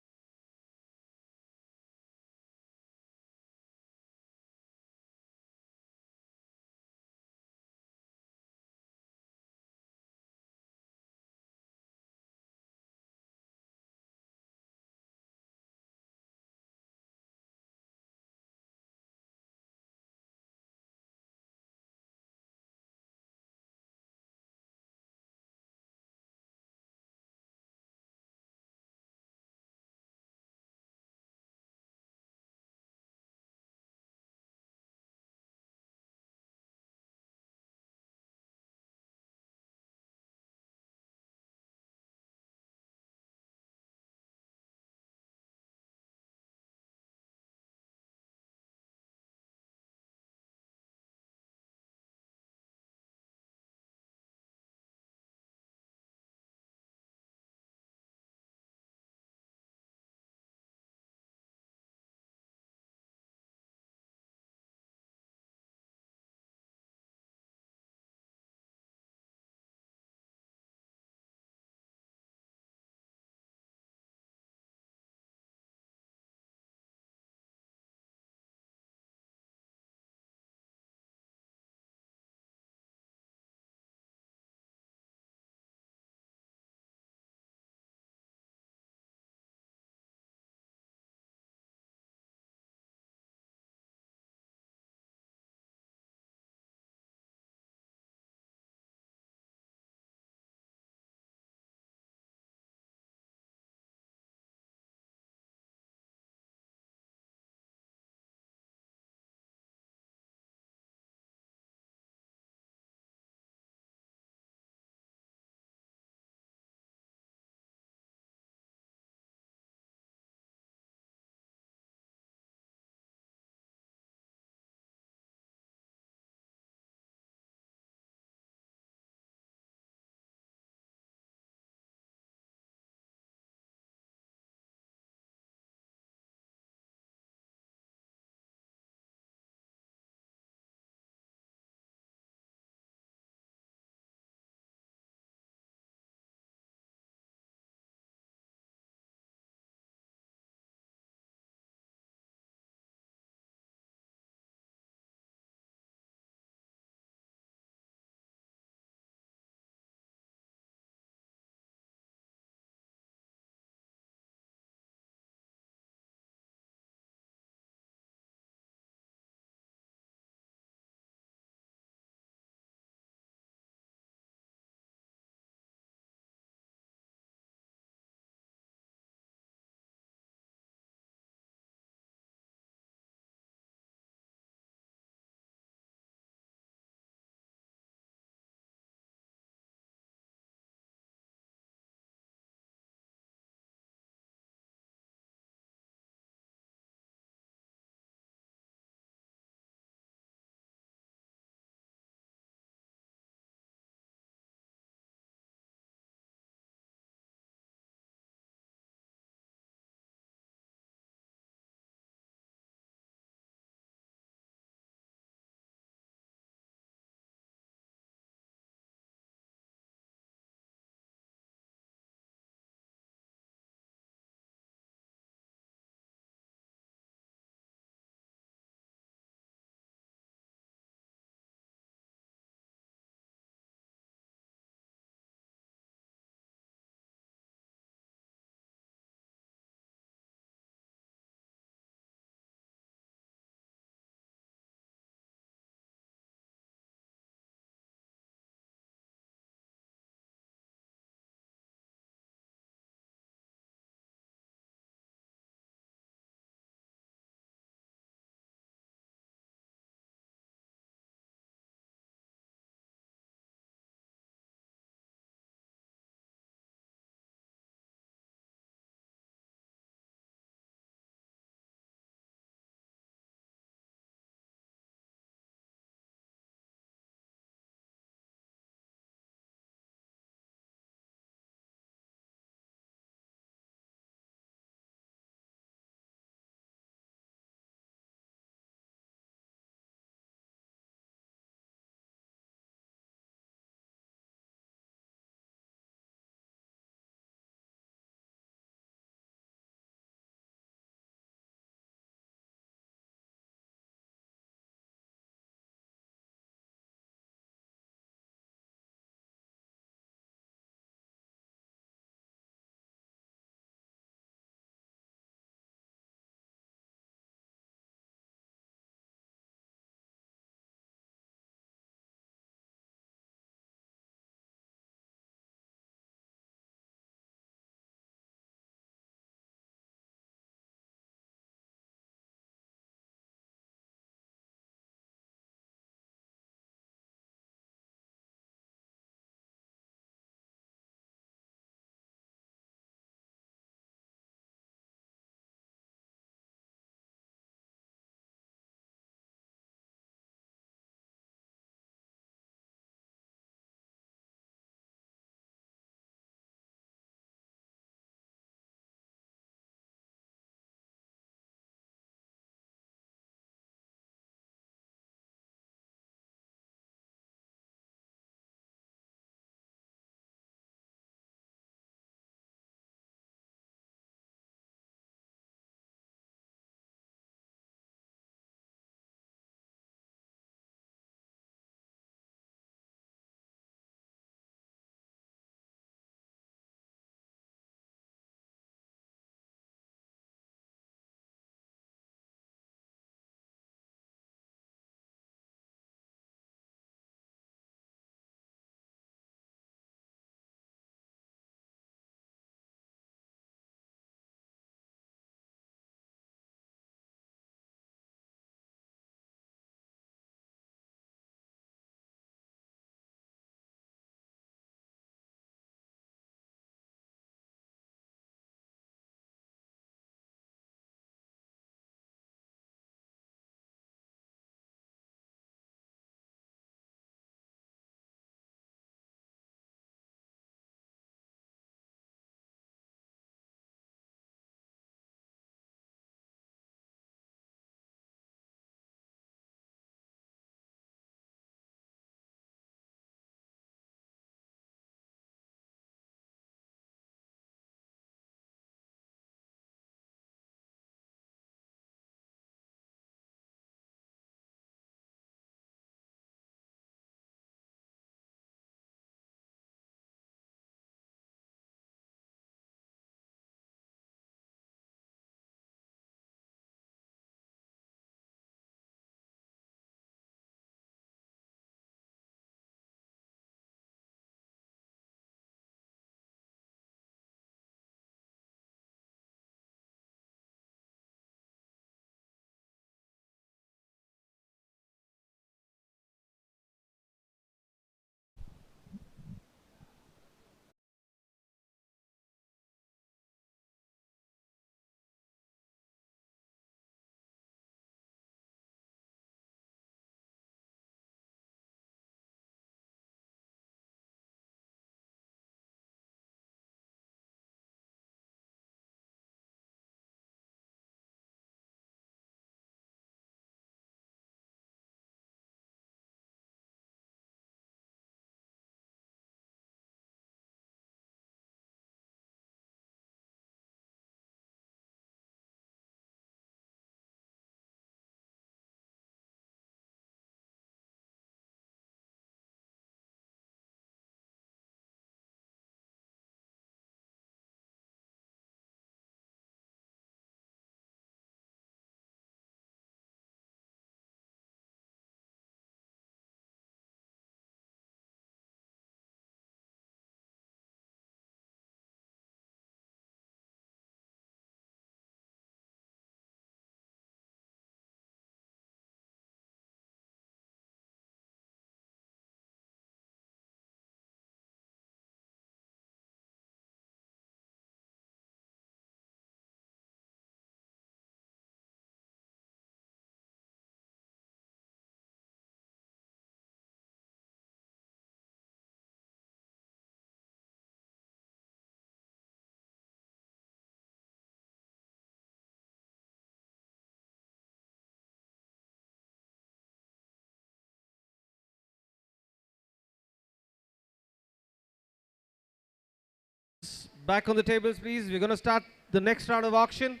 back on the tables, please. We're going to start the next round of auction.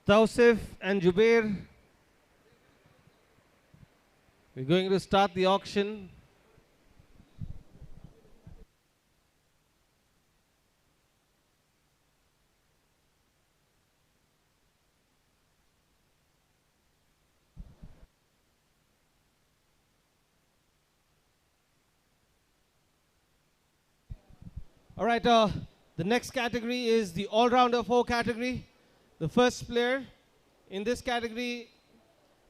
Tausif and Jubair, we're going to start the auction. All right, the next category is the all-rounder 4 category. The first player in this category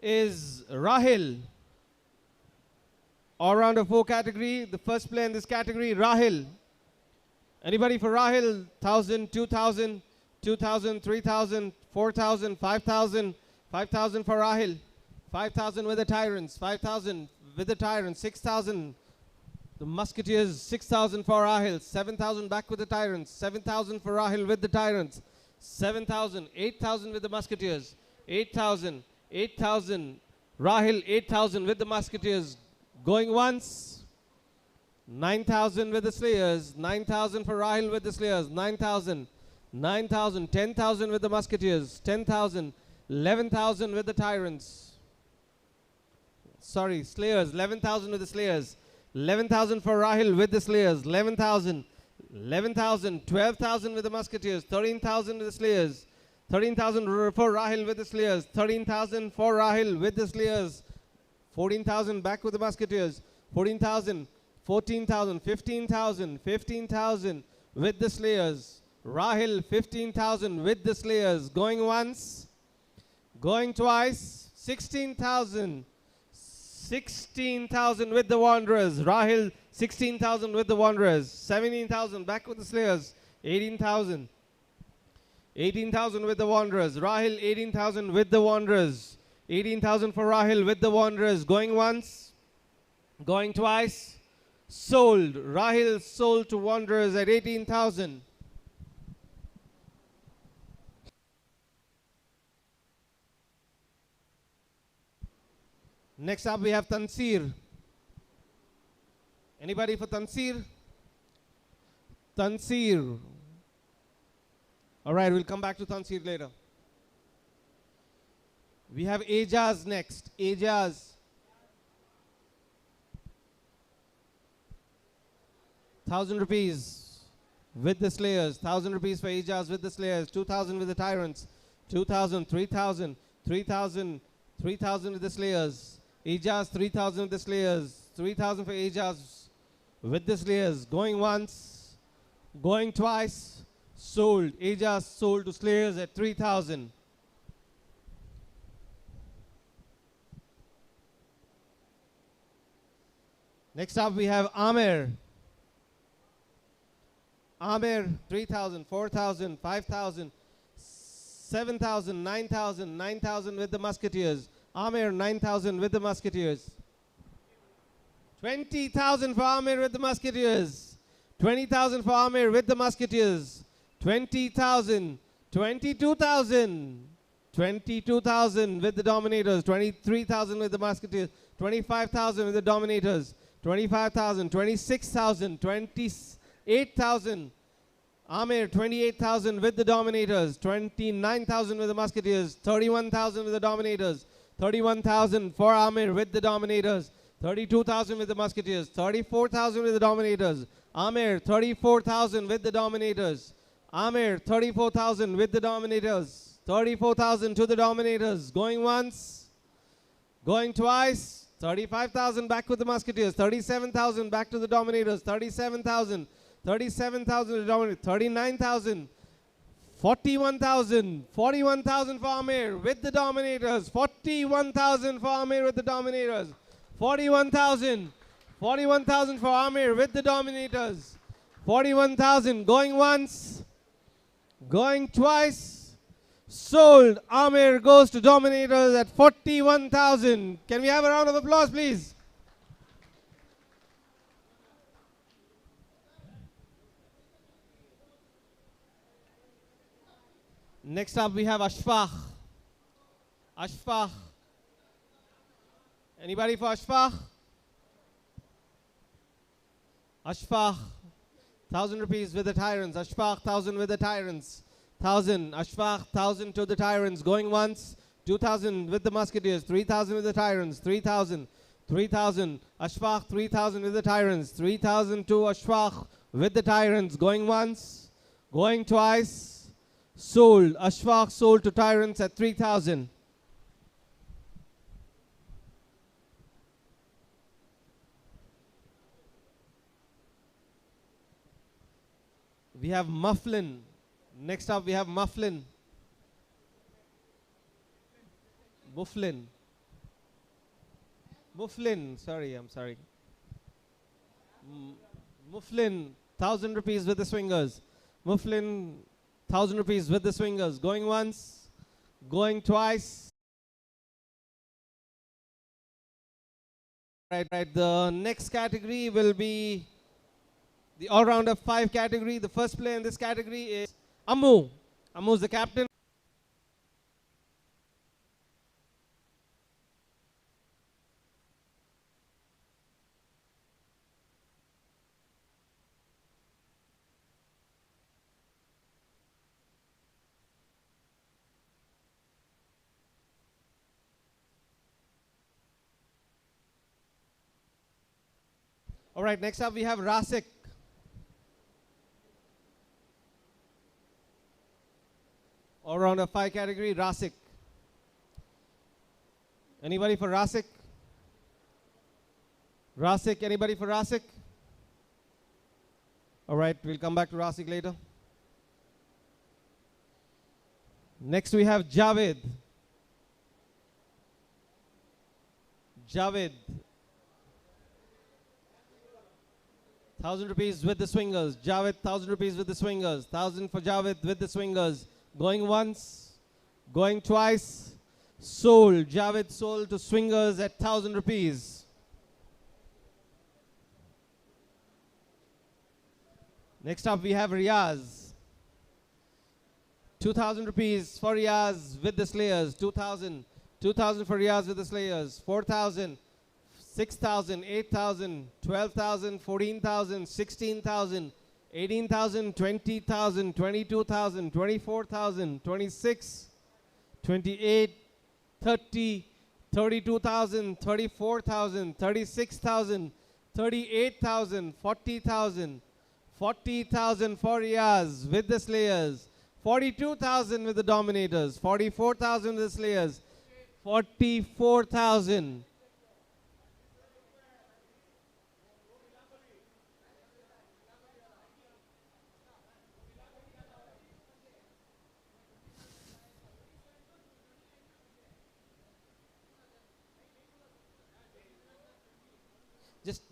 is Rahil. All-rounder 4 category, the first player in this category, Rahil. Anybody for Rahil? 1,000, 2,000, 2,000, 3,000, 4,000, 5,000, 5,000 for Rahil. 5,000 with the Tyrants, 5,000 with the Tyrants, 6,000. The Musketeers, 6,000 for Rahil, 7,000 back with the Tyrants, 7,000 for Rahil with the Tyrants, 7,000, 8,000 with the Musketeers, 8,000, 8,000, Rahil 8,000 with the Musketeers, going once, 9,000 with the Slayers, 9,000 for Rahil with the Slayers, 9,000, 9,000, 10,000 with the Musketeers, 10,000, 11,000 with the Tyrants, sorry, Slayers, 11,000 with the Slayers, 11,000 for Rahil with the Slayers, 11,000, 11,000, 12,000 with the Musketeers, 13,000 with the Slayers, 13,000 for Rahil with the Slayers, 13,000 for Rahil with the Slayers, 14,000 back with the Musketeers, 14,000, 14,000, 15,000, 15,000 with the Slayers, Rahil 15,000 with the Slayers, going once, going twice, 16,000, 16,000 with the Wanderers, Rahil 16,000 with the Wanderers, 17,000 back with the Slayers, 18,000, 18,000 with the Wanderers, Rahil 18,000 with the Wanderers, 18,000 for Rahil with the Wanderers, going once, going twice, sold, Rahil sold to Wanderers at 18,000. Next up we have Tansir. Anybody for Tansir? Tansir. All right, we'll come back to Tansir later. We have Ajaz next. Ajaz. 1,000 rupees with the Slayers. 1,000 rupees for Ajaz with the Slayers. 2,000 with the Tyrants. 2,000, 3,000, 3,000, 3,000 with the Slayers. Ajaz 3,000 with the Slayers. 3,000 for Ajaz with the Slayers. Going once, going twice. Sold. Ajaz sold to Slayers at 3,000. Next up we have Amir. Amir 3,000, 4,000, 5,000, 7,000, 9,000, 9,000 with the Musketeers. Amir 9,000 with the Musketeers. 20,000 for Amir with the Musketeers. 20,000 for Amir with the Musketeers. 20,000, 22,000, 22,000 with the Dominators. 23,000 with the Musketeers. 25,000 with the Dominators. 25,000, 26,000, 28,000. Amir 28,000 with the Dominators. 29,000 with the Musketeers. 31,000 with the Dominators. 31,000 for Amir with the Dominators. 32,000 with the Musketeers. 34,000 with the Dominators. Amir 34,000 with the Dominators. Amir 34,000 with the Dominators. 34,000 to the Dominators. Going once, going twice. 35,000 back with the Musketeers. 37,000 back to the Dominators. 37,000. 37,000 to the Dominators. 39,000. 41,000. 41,000 for Amir with the Dominators. 41,000 for Amir with the Dominators. 41,000. 41,000 for Amir with the Dominators. 41,000. Going once. Going twice. Sold. Amir goes to Dominators at 41,000. Can we have a round of applause, please? Next up, we have Ashfaq. Ashfaq. Anybody for Ashfaq? Ashfaq. 1,000 rupees with the Tyrants. Ashfaq, 1,000 with the Tyrants. 1,000. Ashfaq, 1,000 to the Tyrants. Going once. 2,000 with the Musketeers. 3,000 with the Tyrants. 3,000. 3,000. Ashfaq, 3,000 with the Tyrants. 3,000 to Ashfaq with the Tyrants. Going once. Going twice. Sold. Ashfaq sold to Tyrants at 3,000. We have Mufflin. Next up, we have Mufflin. Mufflin. Mufflin. Sorry, I'm sorry. Mufflin. 1,000 rupees with the Swingers. Mufflin. 1,000 rupees with the Swingers. Going once. Going twice. Right. The next category will be the all-rounder 5 category. The first player in this category is Ammu. Ammu is the captain. All right, next up we have Rasik. All-rounder 5 category, Rasik. Anybody for Rasik? Rasik, anybody for Rasik? All right, we'll come back to Rasik later. Next we have Javed. Javed. 1,000 rupees with the Swingers. Javed, 1,000 rupees with the Swingers. 1,000 for Javed with the Swingers. Going once, going twice. Sold. Javed sold to Swingers at 1,000 rupees. Next up we have Riaz. 2,000 rupees for Riaz with the Slayers. 2,000. 2,000 for Riaz with the Slayers. 4,000. 6,000, 8,000, 12,000, 14,000, 16,000, 18,000, 20,000, 22,000, 24,000, 26, 28, 30, 32,000, 34,000, 36,000, 38,000, 40,000, 40,000 for Riaz with the Slayers, 42,000 with the Dominators, 44,000 with the Slayers, 44,000.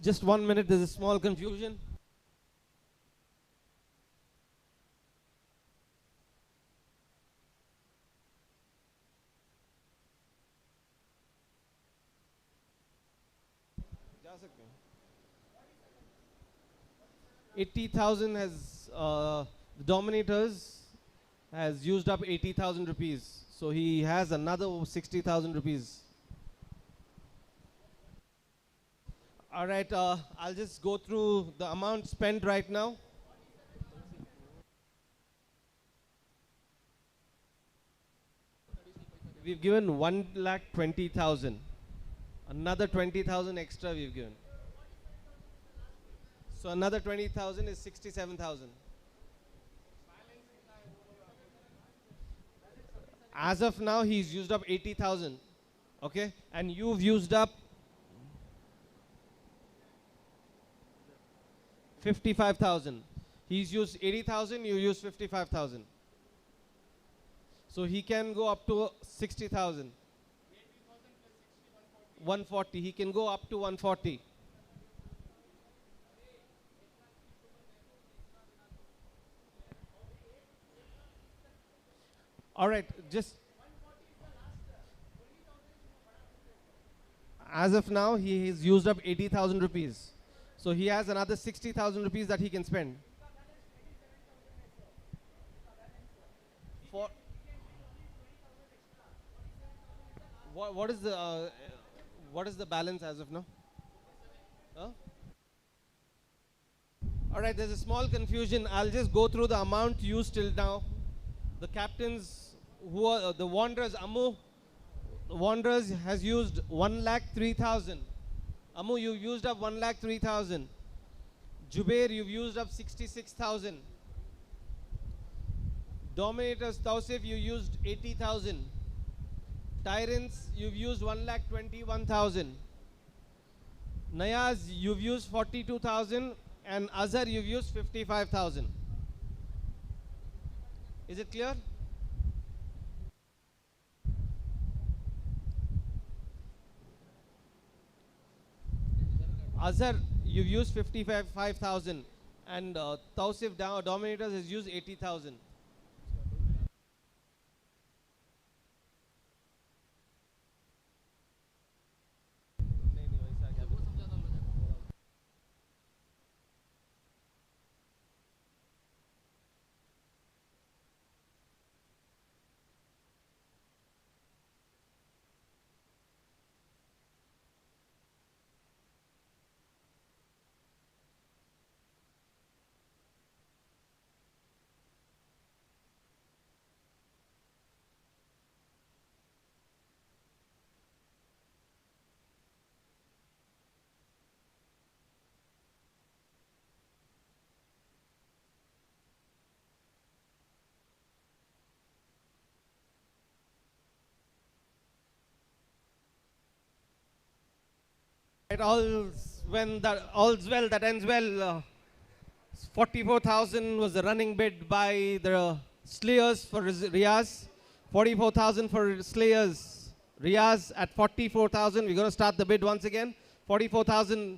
Just 1 minute, there's a small confusion. जा सकते हैं. 80,000 has the Dominators has used up 80,000 rupees. So he has another 60,000 rupees. All right, I'll just go through the amount spent right now. We've given 1,20,000. Another 20,000 extra we've given. So another 20,000 is 67,000. As of now, he's used up 80,000. Okay, and you've used up 55,000. He's used 80,000, you used 55,000. So he can go up to 60,000. 140. He can go up to 140. All right, just as of now, he has used up 80,000 rupees. So he has another 60,000 rupees that he can spend. For what what is the balance as of now? Huh? All right, there's a small confusion. I'll just go through the amount used till now. The captains who are the Wanderers, Amu, the Wanderers has used 1,03,000. Amu, you've used up 1,03,000. Jubair, you've used up 66,000. Dominators, Tausif, you used 80,000. Tyrants, you've used 1,21,000. Nayaz, you've used 42,000. And Azhar, you've used 55,000. Is it clear? Azhar, you've used 55,000. And Tausif, Dominators, has used 80,000. It all's well that ends well. 44,000 was the running bid by the Slayers for Riaz. 44,000 for Slayers. Riaz at 44,000. We're going to start the bid once again. 44,000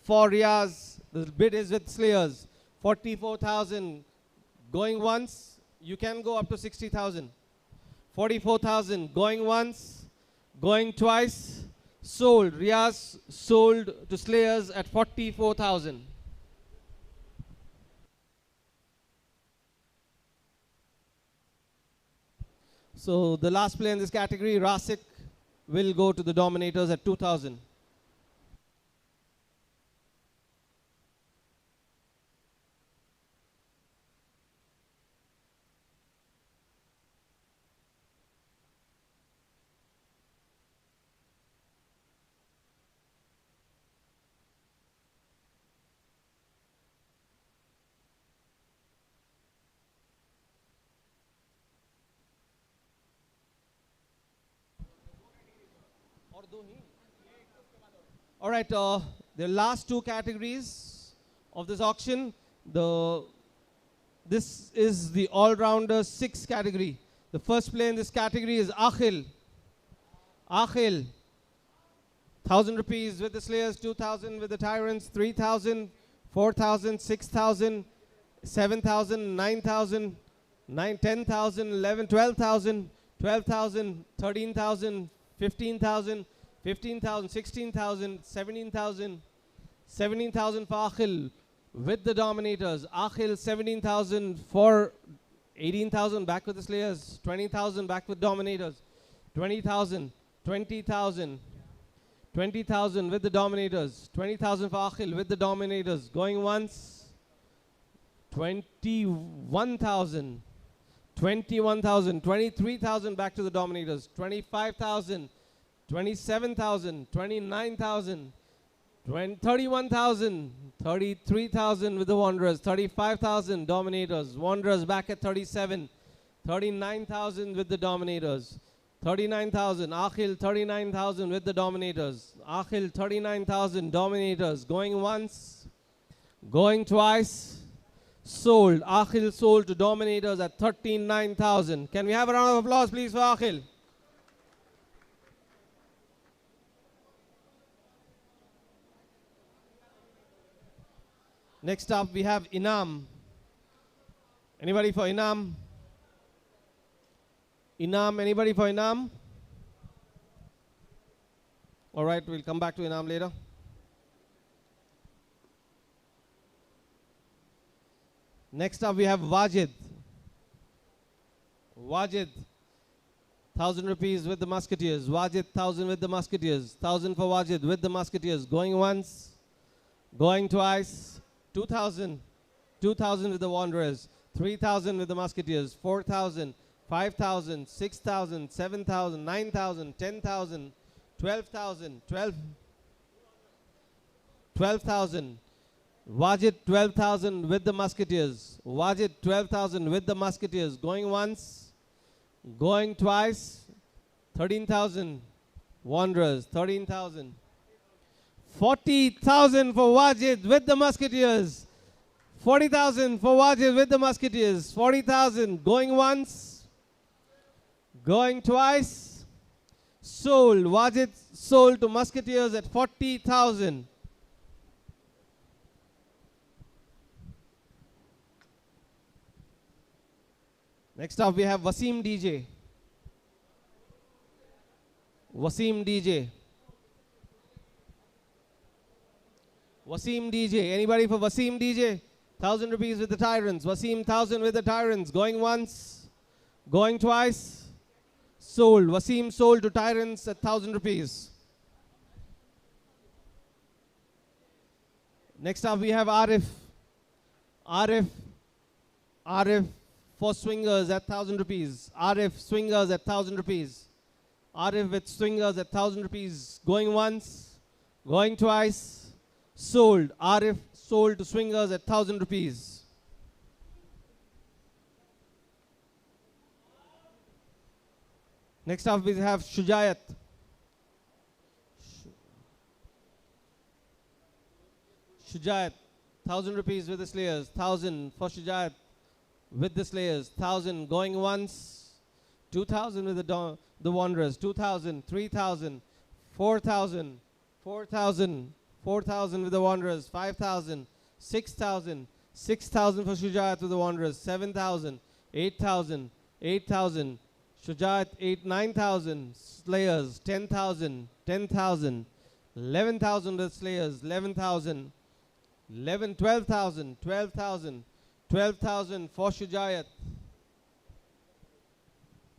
for Riaz. The bid is with Slayers. 44,000 going once. You can go up to 60,000. 44,000 going once, going twice. Sold. Riaz sold to Slayers at 44,000. So the last player in this category, Rasik, will go to the Dominators at 2,000. All right, the last two categories of this auction. This is the all-rounder 6 category. The first player in this category is Akhil. Akhil, 1,000 rupees with the Slayers, 2,000 with the Tyrants, 3,000, 4,000, 6,000, 7,000, 9,000, 10,000, 11, 12,000, 12,000, 13,000, 15,000, 15,000, 16,000, 17,000, 17,000 for Akhil with the Dominators. Akhil 17,000 for 18,000 back with the Slayers. 20,000 back with Dominators. 20,000, 20,000, 20,000 with the Dominators. 20,000 for Akhil with the Dominators. Going once. 21,000. 21,000. 23,000 back to the Dominators. 25,000. 27,000, 29,000, 31,000, 33,000 with the Wanderers, 35,000 Dominators, Wanderers back at 37, 39,000 with the Dominators, 39,000, Akhil 39,000 with the Dominators, Akhil 39,000 Dominators, going once, going twice, sold, Akhil sold to Dominators at 39,000. Can we have a round of applause please for Akhil? Next up, we have Inam. Anybody for Inam? Inam, anybody for Inam? All right, we'll come back to Inam later. Next up we have Wajid. Wajid, 1,000 rupees with the Musketeers. Wajid, 1,000 with the Musketeers. 1,000 for Wajid with the Musketeers. Going once, going twice. 2,000. 2,000 with the Wanderers. 3,000 with the Musketeers. 4,000. 5,000. 6,000. 7,000. 9,000. 10,000. 12,000. 12,000. Wajid, 12,000 with the Musketeers. Wajid, 12,000 with the Musketeers. Going once, going twice. 13,000. Wanderers, 13,000. 40,000 for Wajid with the Musketeers. 40,000 for Wajid with the Musketeers. 40,000. Going once, going twice. Sold. Wajid sold to Musketeers at 40,000. Next up we have Wasim DJ. Wasim DJ. Wasim DJ. Anybody for Wasim DJ? 1,000 rupees with the Tyrants. Wasim, 1,000 with the Tyrants. Going once, going twice. Sold. Wasim sold to Tyrants at 1,000 rupees. Next up we have Arif. Arif for Swingers at 1,000 rupees. Arif Swingers at 1,000 rupees. Arif with Swingers at 1,000 rupees. Going once, going twice. Sold. Arif sold to Swingers at 1,000 rupees. Next up we have Shujayat. Shujayat, 1,000 rupees with the Slayers. 1,000 for Shujayat with the Slayers. 1,000 going once. 2,000 with the Wanderers. 2,000, 3,000, 4,000, 4,000, 4,000 with the Wanderers. 5,000, 6,000, 6,000 for Shujayat with the Wanderers. 7,000, 8,000, 8,000. Shujayat 8, 9,000. Slayers 10,000, 10,000. 11,000 with Slayers. 11,000. 11, 12,000, 12,000. 12,000 for Shujayat.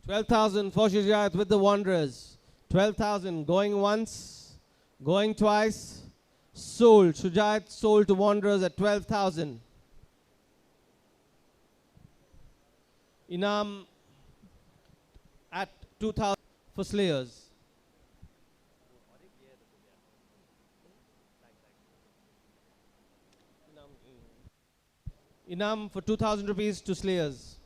12,000 for Shujayat with the Wanderers. 12,000 going once, going twice. Sold. Shujayat sold to Wanderers at 12,000. Inam at 2,000 for Slayers. Inam for 2,000 rupees to Slayers.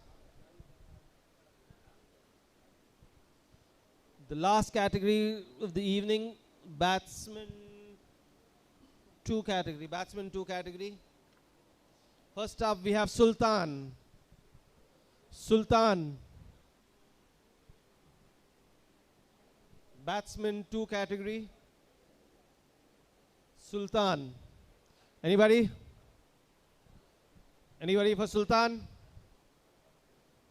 The last category of the evening, batsman 2 category. Batsman 2 category. First up we have Sultan. Sultan. Batsman 2 category. Sultan. Anybody? Anybody for Sultan?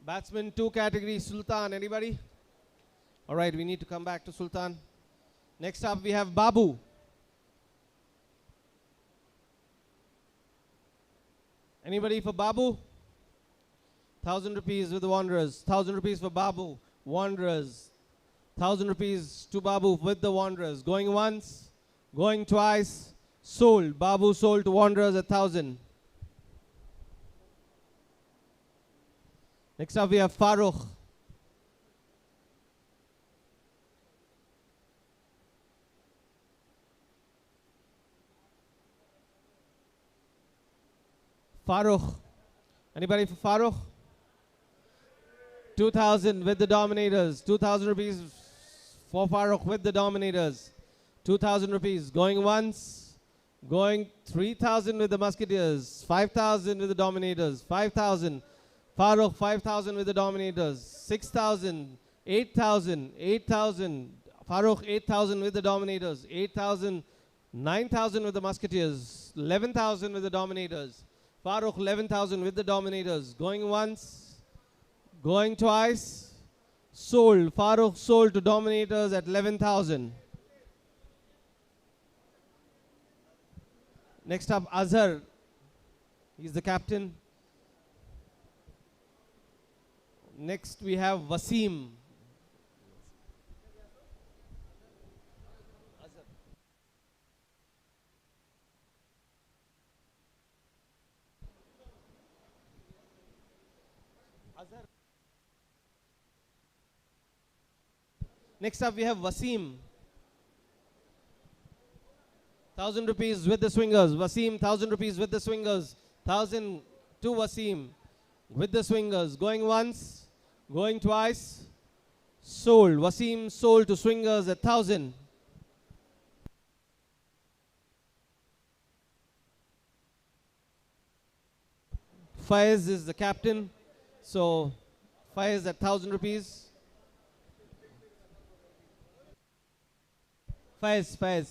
Batsman 2 category, Sultan. Anybody? All right, we need to come back to Sultan. Next up we have Babu. Anybody for Babu? 1,000 rupees with the Wanderers. 1,000 rupees for Babu. Wanderers. 1,000 rupees to Babu with the Wanderers. Going once, going twice. Sold. Babu sold to Wanderers at 1,000. Next up we have Farooq. Farooq. Anybody for Farooq? 2,000 with the Dominators. 2,000 rupees for Farooq with the Dominators. 2,000 rupees. Going once. Going 3,000 with the Musketeers. 5,000 with the Dominators. 5,000. Farooq 5,000 with the Dominators. 6,000. 8,000. 8,000. Farooq 8,000 with the Dominators. 8,000. 9,000 with the Musketeers. 11,000 with the Dominators. Farooq 11,000 with the Dominators. Going once, going twice, Sold. Farooq sold to Dominators at 11,000. Next up, Azhar. He's the captain. Next, we have Wasim. Next up, we have Wasim. 1,000 rupees with the swingers. Wasim, 1,000 rupees with the swingers. 1,000 to Wasim with the swingers. Going once, going twice. Sold. Wasim sold to swingers at 1,000. Faiz is the captain. So Faiz at 1,000 rupees. Faiz.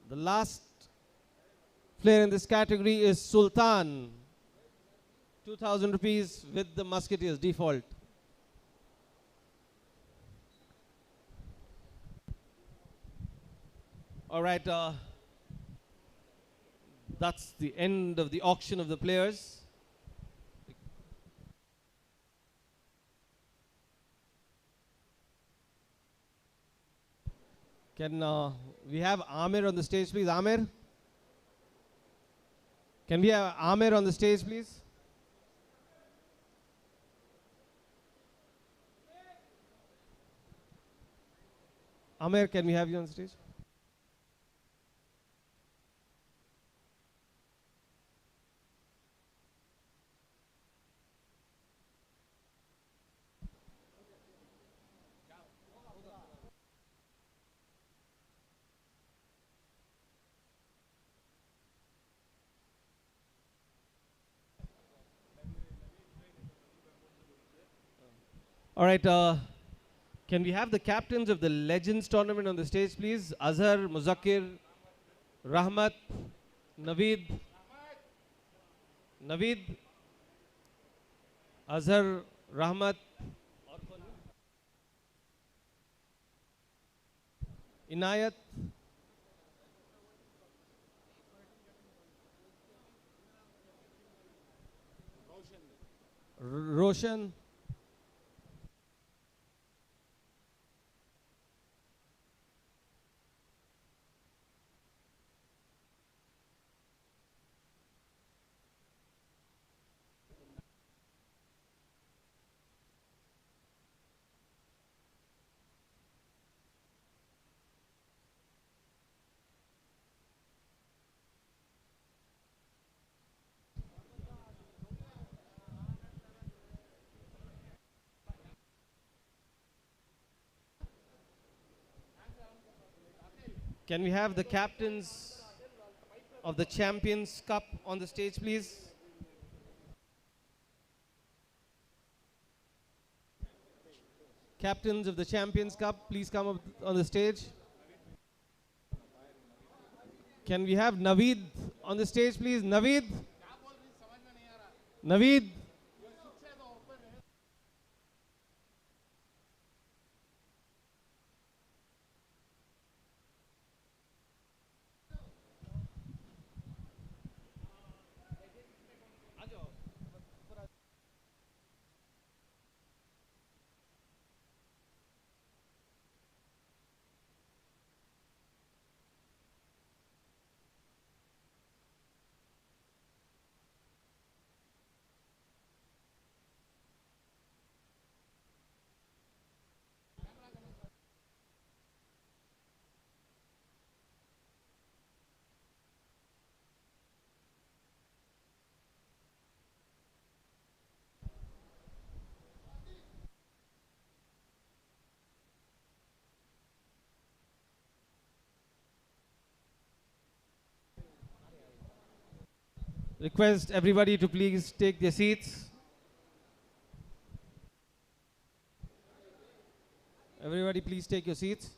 The last player in this category is Sultan. 2,000 rupees with the Musketeers default. All right, that's the end of the auction of the players. Can we have Amir on the stage, please? Amir? Can we have Amir on the stage, please? Amir, can we have you on stage? All right, can we have the captains of the Legends tournament on the stage, please? Azhar, Muzakkir, Rahmat, Naveed. Naveed, Azhar, Rahmat, Inayat, Roshan, can we have the captains of the Champions Cup on the stage, please? Captains of the Champions Cup, please come up on the stage. Can we have Naveed on the stage, please? Naveed? Naveed? Request everybody to please take their seats. Everybody please take your seats.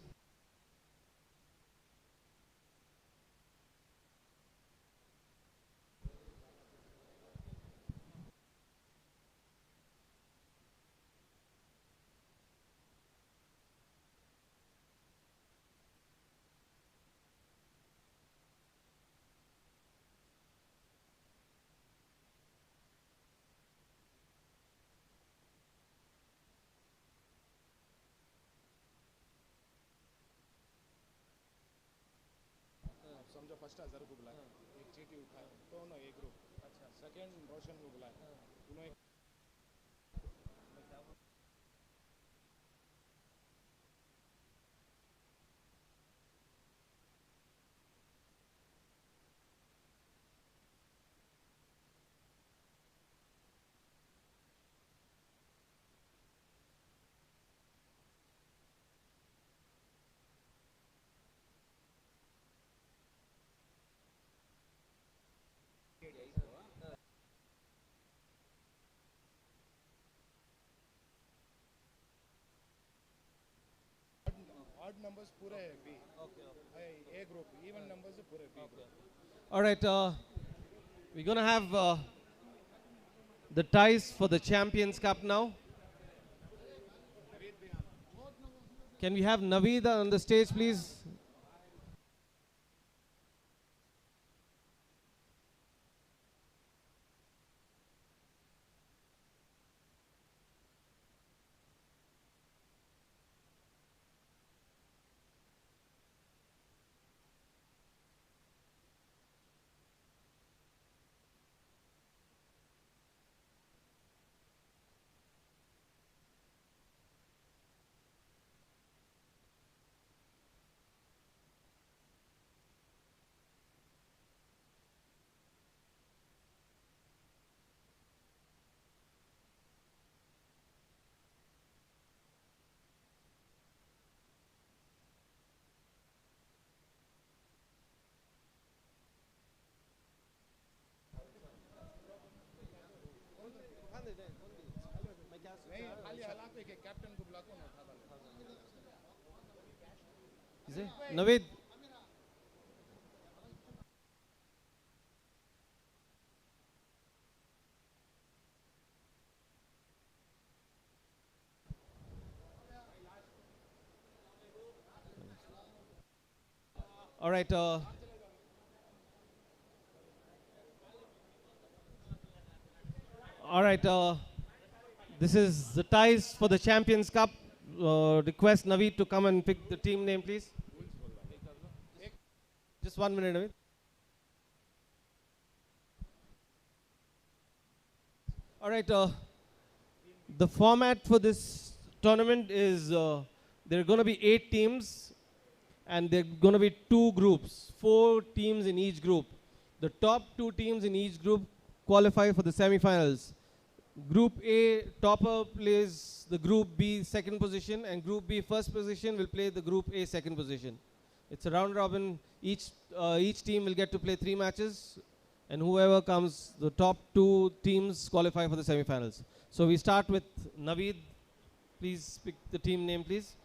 All right, we're going to have the ties for the Champions Cup now. Can we have Naveed on the stage, please? Is it? Naveed. All right. All right. This is the ties for the Champions Cup. Request Naveed to come and pick the team name, please. Just 1 minute, Naveed. All right. The format for this tournament is there are going to be 8 teams, and there are going to be 2 groups, 4 teams in each group. The top 2 teams in each group qualify for the semi-finals. Group A topper plays the Group B second position, and Group B first position will play the Group A second position. It's a round robin. Each team will get to play 3 matches, and whoever comes, the top 2 teams qualify for the semi-finals. So we start with Naveed. Please pick the team name, please.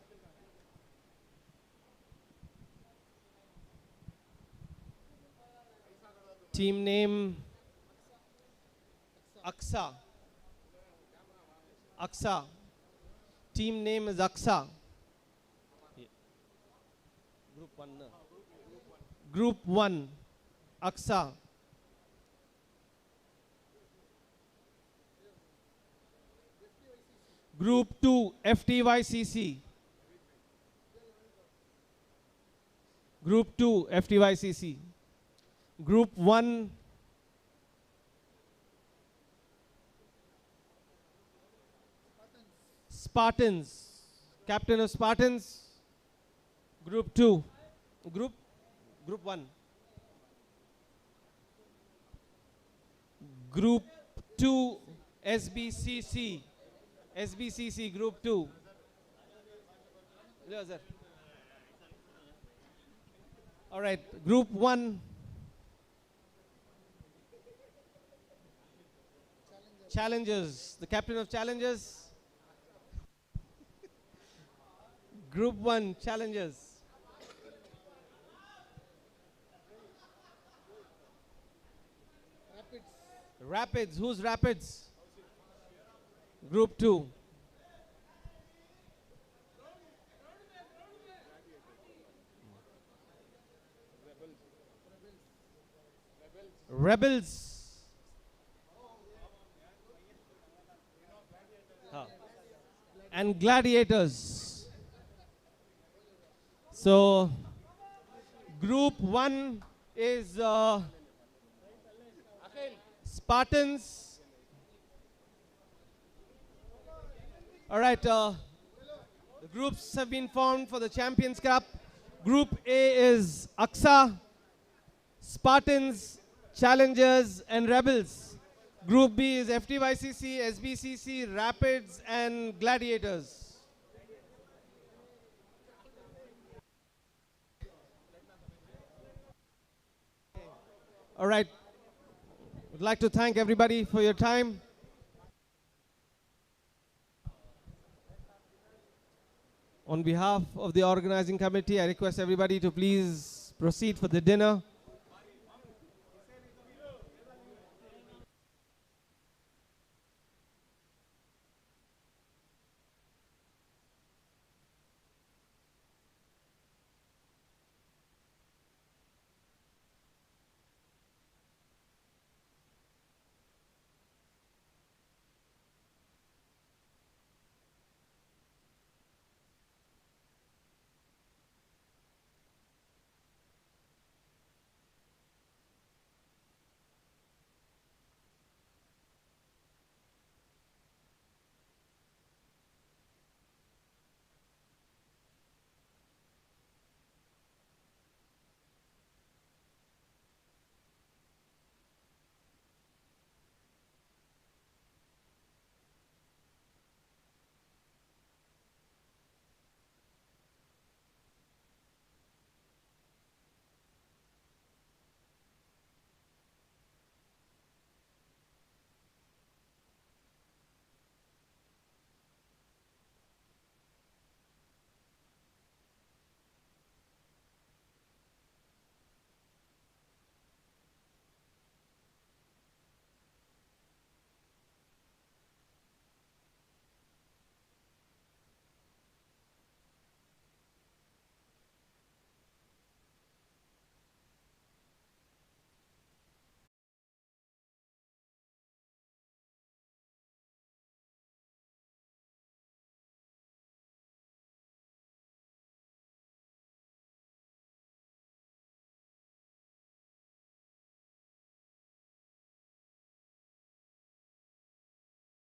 Team name Aksa. Aksa. Team name is Aksa. Group 1. No. Group 1. Aksa. Group 2. FTYCC. Group 2. FTYCC. Group 1. Spartans. Captain of Spartans. Group 2. Group 1. Group 2. SBCC. SBCC Group 2. Yeah, sir. All right. Group 1. Challengers. The captain of Challengers. Group 1 Challengers. Rapids. Who's Rapids? Group 2. Rebels. And Gladiators. So, Group 1 is Spartans. All right, the groups have been formed for the Champions Cup. Group A is Aksa, Spartans, Challengers, and Rebels. Group B is FTYCC, SBCC, Rapids, and Gladiators. All right, I'd like to thank everybody for your time. On behalf of the organizing committee, I request everybody to please proceed for the dinner.